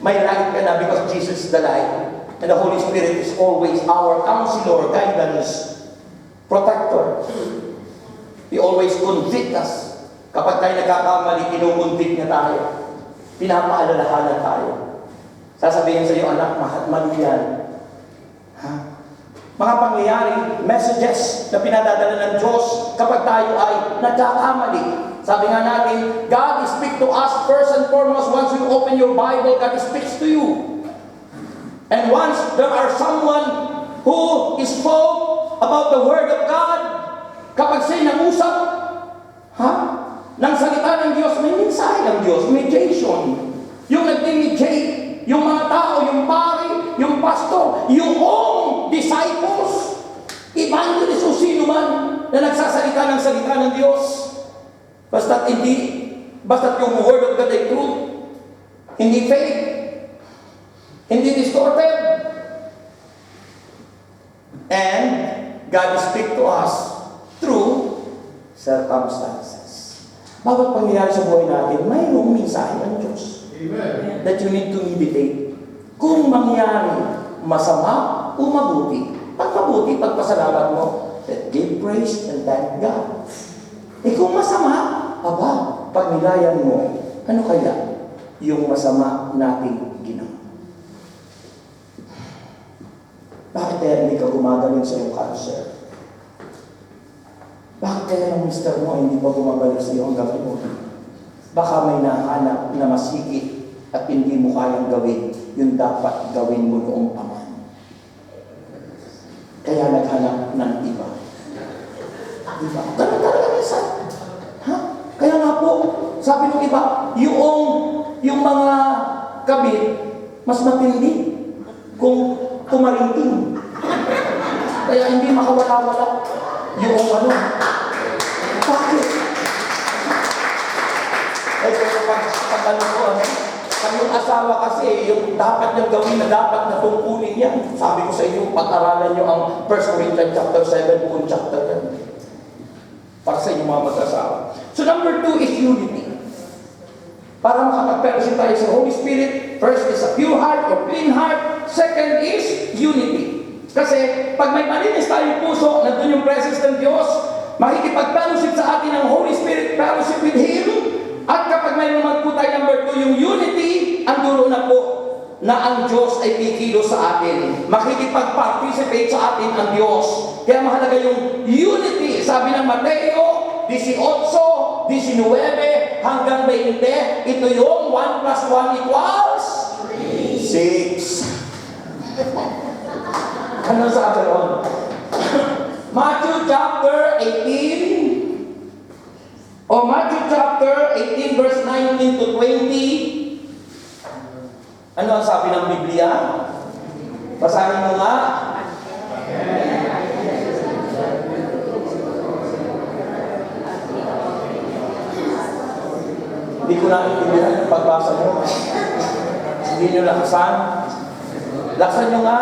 May light ka na because Jesus is the light. And the Holy Spirit is always our counselor, guidance, protector. He always convict us. Kapag tayo nagkakamali, kinukonvict niya tayo. Pinapaalalahanan tayo. Sasabihin sa iyo, anak, mali yan. Ha? Mga pangyayari, messages na pinadadala ng Diyos kapag tayo ay nagkakamali. Sabi nga natin, God speaks to us first and foremost. Once you open your Bible, God speaks to you. And once there are someone who spoke about the Word of God, kapag siya'y nangusap, ng salita ng Diyos, may mensahe ng Diyos, mediation. Yung nag-mediate, yung mga tao, yung pari, yung pastor, yung disciples, evangelist o sino man na nagsasalita ng salita ng Diyos. Basta't yung Word of God ay truth, hindi fake, hindi distorted. And God speaks to us through circumstances. Bawat pangyayari sa buhay natin, mayroong mensahe ng Diyos. Amen. That you need to meditate. Kung mangyari masama o mabuti, pag mabuti, pagpasalamat mo, that give praise and thank God. Kung masama, aba, pag nilayan mo, ano kaya yung masama nating ginawa? Bakit kaya hindi ka gumagaling sa iyong cancer? Bakit kaya ang mister mo ay hindi pa gumagaling sa iyo hanggang ngayon? Baka may nahanap na mas higit at hindi mo kayang gawin yung dapat gawin mo noong paman. Kaya naghanap ng iba. Diba? Ganun talaga minsan. Ha? Kaya nga po, sabi ng iba, yung mga kabit, mas matindi kung kumarinting. Kaya hindi makawala-wala yung ano. Bakit? Kaya pag ano ko, yung asawa kasi, yung dapat niyang gawin na dapat na tungkulin yan. Sabi ko sa inyo, pag-aralan niyo ang 1 Corinthians chapter 7, buong chapter yan. Para sa inyong mga mag-asawa. So number 2 is unity. Para makapag-fellowship tayo sa Holy Spirit, first is a pure heart or clean heart. Second is unity. Kasi pag may malinis tayong puso, nandun yung presence ng Diyos, makikipag-fellowship sa atin ng Holy Spirit, fellowship with Him. At kapag may naman po tayo number 2, yung unity, ang dulo na po na ang Diyos ay kikilos sa atin. Makikipag-participate sa atin ang Diyos. Kaya mahalaga yung unity. Sabi ng Mateo 18, 19 hanggang 20, ito yung 1 plus 1 equals 6. Ano sabi ron? Matthew chapter 18 o Matthew chapter 18 verse 19 to 20. Ano ang sabi ng Biblia? Basahin mo nga. Hindi ko naintindihan yung pagbasa mo. Hindi nyo lakasan. Laksan nyo nga.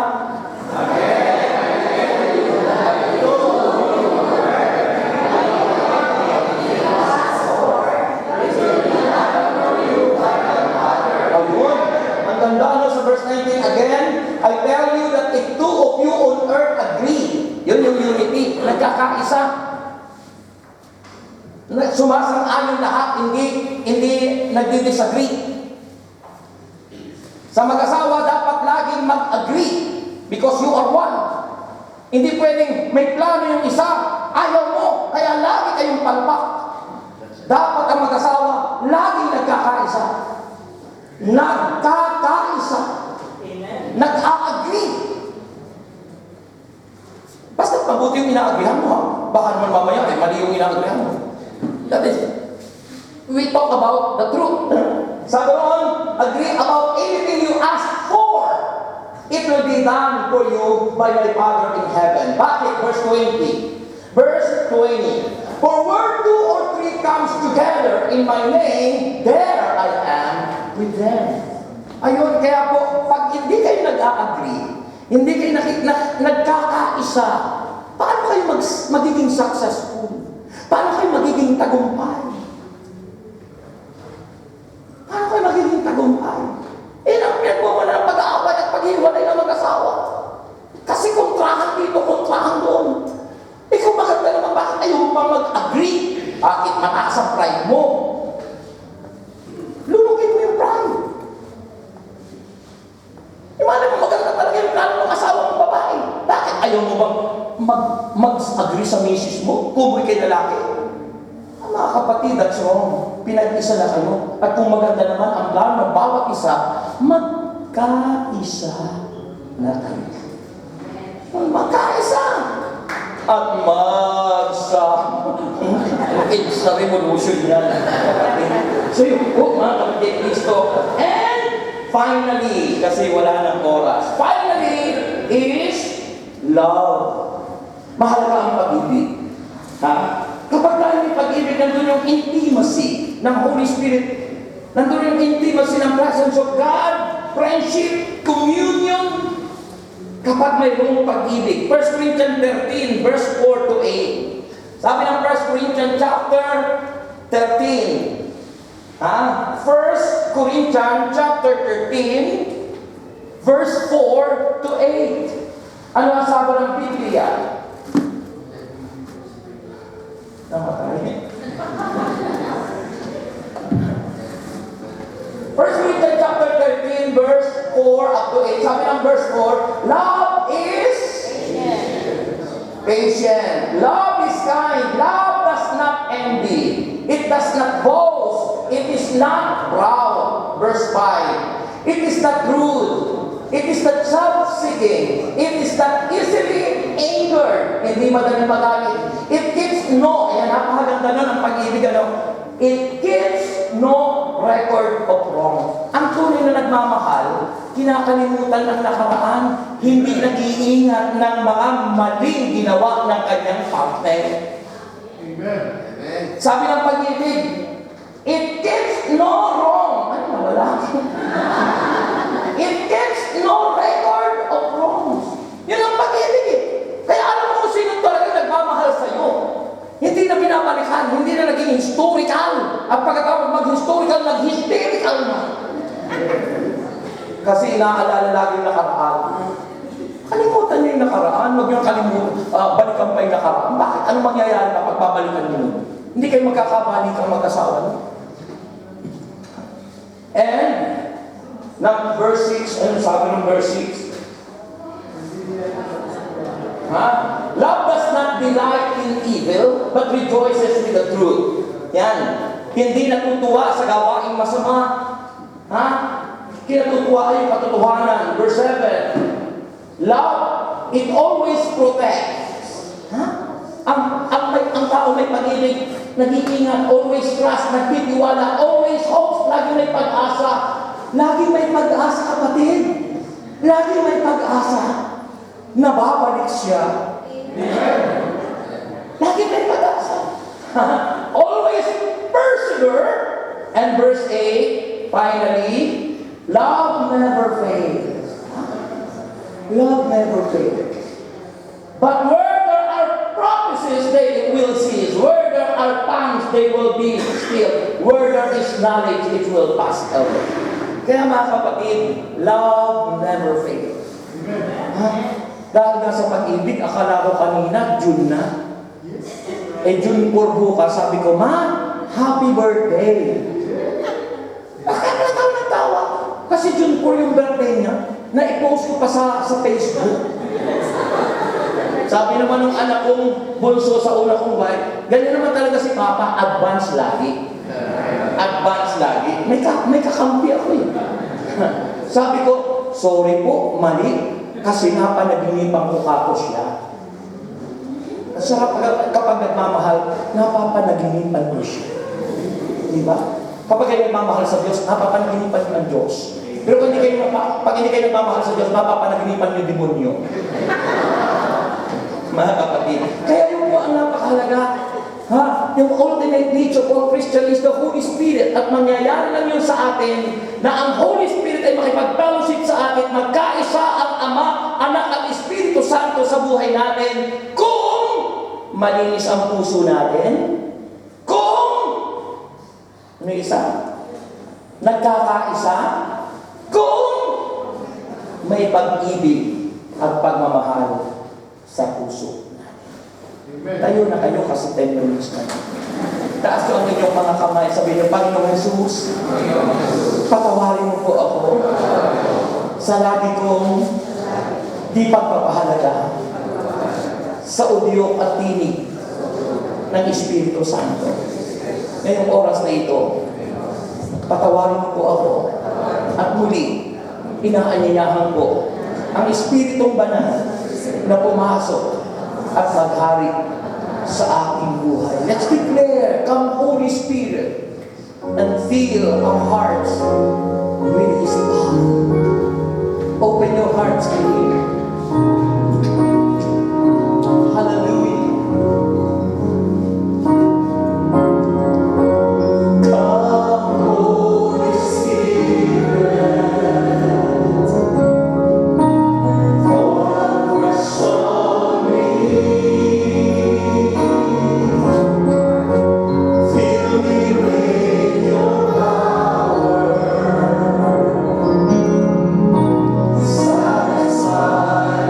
Ayun. Ang ganda ano sa verse 19 again. I tell you that if 2 of you on earth agree, yun yung unity, nagkakaisa. Sumasang-ayon lahat, hindi nagdi-disagree. Sa mag-asawa, dapat laging mag-agree because you are one. Hindi pwedeng may plano yung isa, ayaw mo, kaya lagi kayong palpak. Dapat ang mag-asawa, laging nagkakaisa. Nagkakaisa. Nag-a-agree. Basta mabuti yung ina-agreehan mo, ha? Baka naman mamaya, mali yung ina-agreehan mo. That is, we talk about the truth. Sabi ron, agree about anything you ask for. It will be done for you by my Father in heaven. Bakit? Verse 20. Verse 20. For where 2 or 3 comes together in my name, there I am with them. Ayun, kaya po, pag hindi kayo nag-a-agree, hindi kayo nagkakaisa, paano kayo magiging successful? Paano kayo magiging tagumpay? Paano kayo magiging tagumpay? Ang pinagmumula ng pag-aaway at paghiwalay ng mag-asawa. Kasi kontrahan dito, kontrahan doon. Kung maganda naman, bakit ayaw pa mag-agree? Bakit mataas ang pride mo? Lunugin mo yung pride. Imagine mo maganda talaga yung plano ng asawa ng babae. Bakit ayaw mo bang mag-agree sa misis mo? Kumoy kay lalaki? Mga kapatid, that's wrong. Pinag-isa na kayo. At kung maganda naman ang plano ng bawat isa, magkaisa na kayo. Magkaisa! At it's a revolution yan. So yun po, mga kapatid, Kristo. And finally, kasi wala ng oras, finally is love. Mahalaga ang pag-ibig. Ha? Kapag tayo may pag-ibig, nandun yung intimacy ng Holy Spirit. Nandun yung intimacy ng presence of God, friendship, communion. Kapag mayroong pag-ibig. 1 Corinthians 13, verse 4 to 8. Sabi ng 1 Corinthians chapter 13. 1 Corinthians chapter 13, verse 4 to 8. Ano ang sabi ng Biblia? Namatay. patient. Love is kind. Love does not envy. It does not boast. It is not proud. Verse 5. It is not rude. It is not self-seeking. It is not easily angered. Hindi madaling magalit. It keeps no. Ayan, napakaganda nun ang pag-ibig. It keeps no record of wrong. Ang tunay na nagmamahal, kinakalimutan ng nakaraan, hindi nag-iingat ng mga maling ginawa ng kanyang partner. Amen. Sabi ng pag-ibig, it keeps no wrong. Ano nawala? It keeps no record of wrongs. Yun ang pag-ibig eh. Kaya alam mo kung sino talaga nagmamahal sa'yo. Hindi na binabalikan, hindi na naging historical. At pagkatapos mag-historical, nag-hysterical na. Kasi inaalala lagi yung nakaraan. Kalimutan niyo yung nakaraan, huwag yung balikan pa yung nakaraan. Bakit? Ano mangyayari kapag babalikan niyo? Hindi kayo magkakabalikan mag-asawa niyo. And, verse 6, ano sabi ng verse 6? Love does not delight in evil, but rejoices with the truth. Yan. Hindi natutuwa sa gawaing masama. Kinatutuwa ay yung katotohanan. Verse 7. Love, it always protects. Ang tao may pag-ibig, nag-iingat, always trust, nagtitiwala, always hopes, lagi may pag-asa. Lagi may pag-asa, kapatid. Lagi may pag-asa. Nababalik siya. Lagi may pag-asa. Always persevere. And verse 8, finally, love never fails. Love never fails. But where there are promises, they will cease. Where there are tongues, they will be still. Where there is knowledge, it will pass away. Kaya mga kapatid, love never fails. Dahil nga sa pag-ibig, akala ko kanina, June na. June 4 bukas, sabi ko, Ma, happy birthday. Bakit natawa ng tawa? Kasi June 4 yung birthday niya, na-post ko pa sa Facebook. Sabi naman ng anak kong bunso sa una kong wife, ganyan naman talaga si Papa, advance lagi. Advance lagi. May kakampi ako eh. Sabi ko, sorry po, mali. Kasi napanaginipan ko kako siya. Sarap kapag nagmamahal, napapanaginipan mo siya. Diba? Kapag kayo nagmamahal sa Diyos, napapanaginipan ng Diyos. Pero pag hindi kayo nagmamahal sa Diyos, napapanaginipan yung demonyo. Mga kapatid. Kaya yung po ang napakahalaga. Yung ultimate nature of Christian is the Holy Spirit. At mangyayari lang yun sa atin na ang Holy Spirit ay makipag-fellowship sa atin, magkaisa ang Ama, Anak at Espiritu Santo sa buhay natin kung malinis ang puso natin, kung ano isa? Nagkakaisa, kung may pag-ibig at pagmamahal sa puso. Tayo na kayo kasi 10 minutes na. Taas ko ang inyong mga kamay. Sabihin niyo, Panginoong Jesus, patawarin mo po ako sa lagi kong di pagpapahalaga sa udyok at tinig ng Espiritu Santo. Ngayong oras na ito, patawarin mo po ako at muli, inaanyayahan ko ang Espiritong Banal na pumasok at maghari sa aking buhay. Let's declare, come Holy Spirit, and fill our hearts with His power. Open your hearts to Him. Hallelujah. Come Holy Spirit, fall fresh on me. Fill me with your power. Satisfy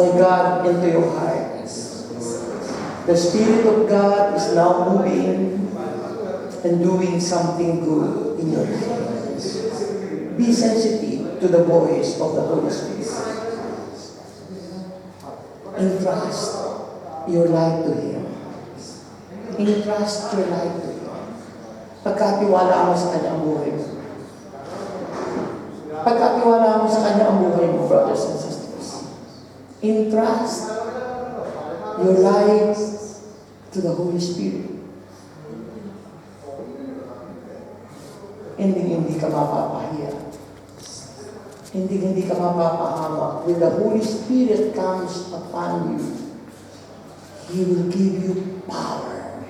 by God into your heart. The Spirit of God is now moving and doing something good in your life. Be sensitive to the voice of the Holy Spirit. Entrust your life to Him. Entrust your life to Him. Pagkatiwala mo sa Kanya ang buhay mo. Pagkatiwala mo sa Kanya ang buhay mo, brothers and sisters. Entrust your life to the Holy Spirit. Hindi ka mapapahiya. Hindi ka mapapahamak. When the Holy Spirit comes upon you, He will give you power.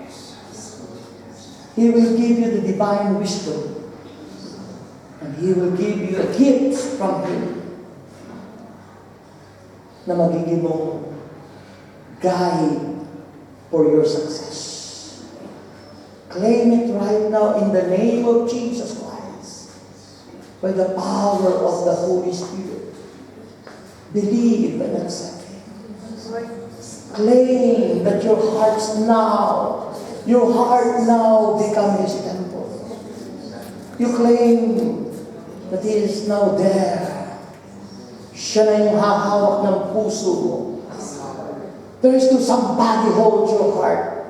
He will give you the divine wisdom. And He will give you a gift from Him na magiging mong guide for your success. Claim it right now in the name of Jesus Christ. By the power of the Holy Spirit. Believe and accept Him. Claim that your heart now become His temple. You claim that He is now there. Siya na yung hahawak ng puso mo. There is to somebody hold your heart.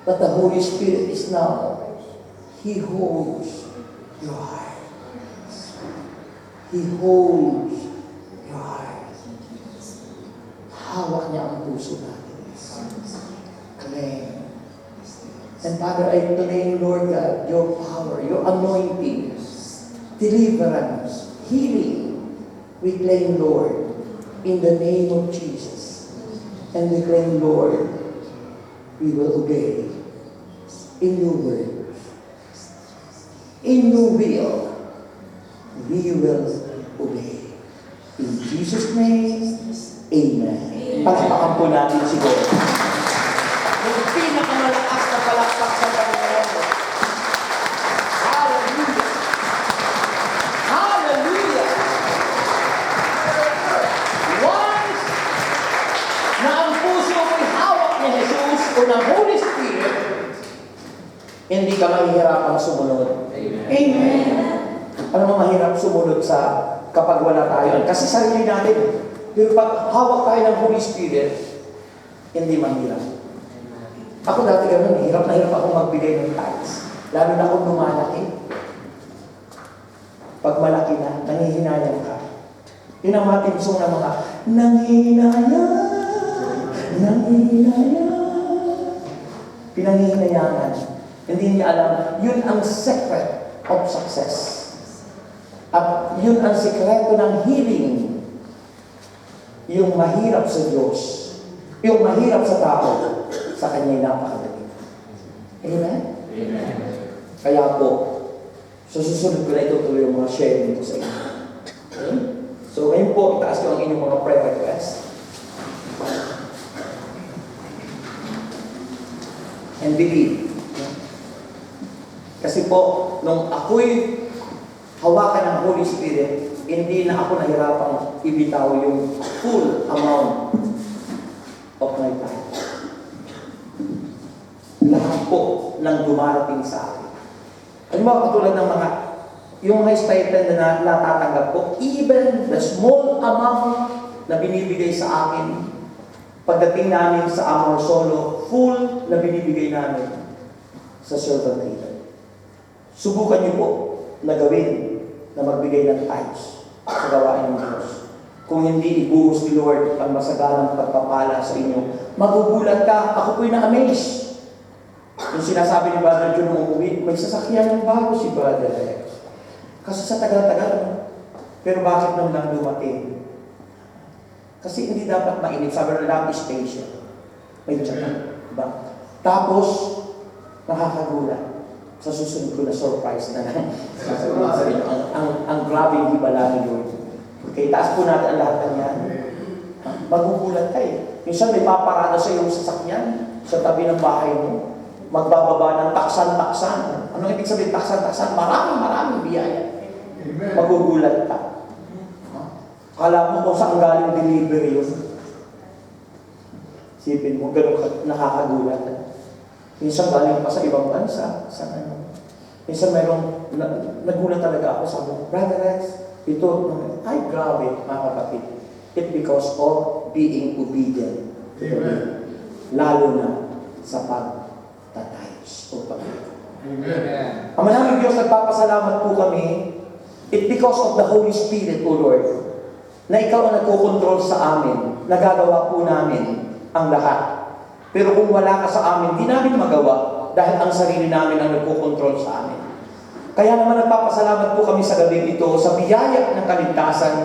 But the Holy Spirit is now. He holds your heart. He holds your heart. Hawak niya ang puso natin. Claim. And Father, I claim, Lord God, your power, your anointing, deliverance, healing. We claim, Lord, in the name of Jesus. And we claim, Lord, we will obey in your word, in your will. We will obey. In Jesus' name, amen. Palakpakan po natin si God. Yung pinakamalakas na palakpak sa Panginoon. Hallelujah! Hallelujah! Once na ang puso mo'y hawak ni Jesus o ng Holy Spirit, hindi ka mahihirapang sumunod. Amen. Alam mo, mahirap sumunod sa kapag wala tayo. Kasi sarili natin. Pero pag hawak tayo ng Holy Spirit, hindi mahirap. Ako dati ganun, hirap na hirap akong magbigay ng tithes. Lalo na kung lumalaki. Pag malaki na, nangihinayang ka. Yun ang mga timsong ng mga nangihinayang. Pinangihinayangan. Hindi niya alam, yun ang secret of success. At yun ang sikreto ng healing. Yung mahirap sa Diyos, yung mahirap sa tao, sa Kanya'y napakadali. Amen? Amen. Kaya po, sa susunod ko na itutuloy yung mga sharing ko sa inyo. Okay? So ngayon po, itaas ko ang inyong mga prayer requests. And believe. Kasi po, nung ako'y hawakan ng Holy Spirit, hindi na ako nahirapang ibitaw yung full amount of my time. Lahat po ng dumarating sa akin. Ano ba katulad ng mga, yung mga stipend na natatanggap ko, even the small amount na binibigay sa akin, pagdating namin sa Amor Solo, full na binibigay namin sa servant leader. Subukan niyo po na gawin na magbigay ng tithes sa gawain ng Diyos. Kung hindi ibuhos ni Lord ang masaganang pagpapala sa inyo, magugulat ka. Ako po'y na-amaze. Yung sinasabi ni Brother John nung umuwi, may sasakyan ng bago si Brother Rex. Kasi sa tagal-tagal, pero bakit nung lang dumating? Kasi hindi dapat mainit. Sabi na lang is patient. May tiyan. Diba? Tapos, nakakagulat. Sa susunod ko na surprise na lang. ang grabing hibala ni Lord. Okay, taas po natin ang lahat ng yan. Magugulat ka eh. Minsan may paparada sa iyong sasakyan sa tabi ng bahay mo. Magbababa ng taksan-taksan. Anong ibig sabihin taksan-taksan? Maraming biyaya. Magugulat ka. Kala mo kung saan galing delivery yun. Sipin mo, ganun nakakagulat. Minsan galing pa sa ibang bansa. Sa ano. Minsan nagulat talaga ako sa mga, Brother Rex, ito, ay grabe, mga kapatid. It's because of being obedient. Amen. Lalo na sa pagtatayos o pag-ikot. Amen. Ama namin Diyos, nagpapasalamat po kami. It's because of the Holy Spirit, O Lord, na Ikaw ang nagkokontrol sa amin. Nagagawa po namin ang lahat. Pero kung wala ka sa amin, di namin magawa dahil ang sarili namin ang nagkokontrol sa amin. Kaya naman nagpapasalamat po kami sa gabi ito sa biyaya ng kaligtasan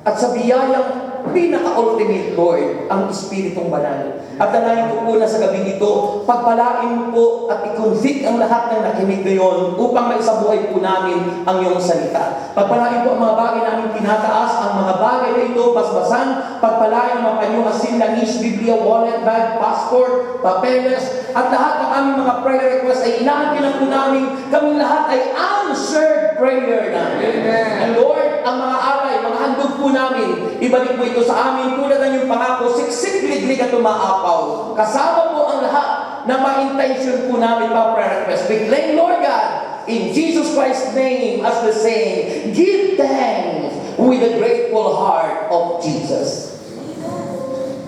at sa biyayang pinaka-ultimate Lord, ang Espiritong Banal. At danahin ko po na sa gabi ito, pagpalain po at i-convict ang lahat ng nakinig ngayon upang maisabuhay po namin ang iyong salita. Pagpalain po ang mga bagay namin tinataas, ang mga bagay na ito, basbasan, pagpalain ang mga panyong asin, langis, Biblia, wallet, bag, passport, papeles, at lahat ng aming mga prayer requests ay inaantin na po namin, kami lahat ay answered prayer namin. Amen. And Lord, ang mga alay, mga handog po namin, ibalik mo ito sa amin tulad ng iyong pangako, siksik, liglig at umaapaw. Kasama po ang lahat na ma-intention po namin pa prayer request. We claim, Lord God, in Jesus Christ's name, as the saying, give thanks with a grateful heart of Jesus.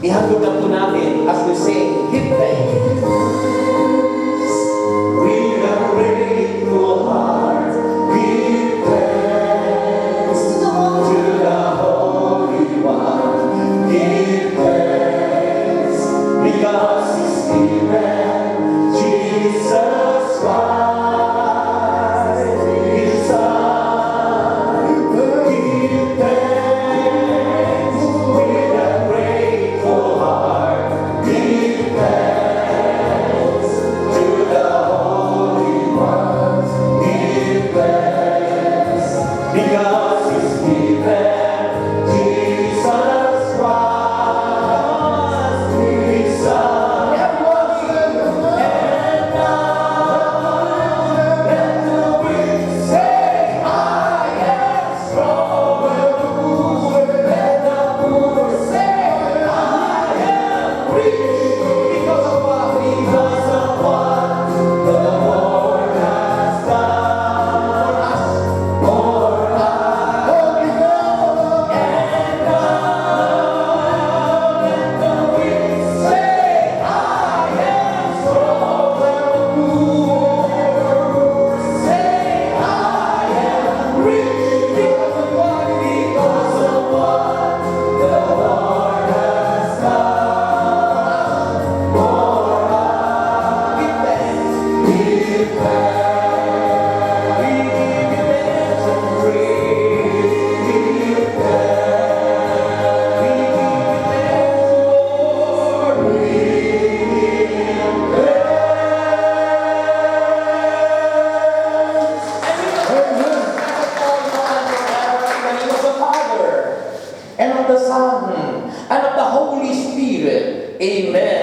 Ihandog na po namin as we sing, give thanks. With a grateful heart, give thanks to the Holy One. Give thanks because He's given Jesus Christ, His Son. Give thanks with a grateful heart. Give thanks to the Holy One. Give thanks because He's given Jesus Christ, His Son. Everyone sing. And now let the weak say, I am strong. Let the poor say, I am rich. Because of what? Because of what the Lord has done for us. Oh, you know. And now let the weak say, I am strong. Let the poor say, I am rich. Because of what? Because of what the Lord has done for us. Give thanks. Give thanks. We give you thanks and praise. Give thanks. We give you thanks, Lord. We give thanks. Of the Father, and of the Son, and of the Holy Spirit. Amen.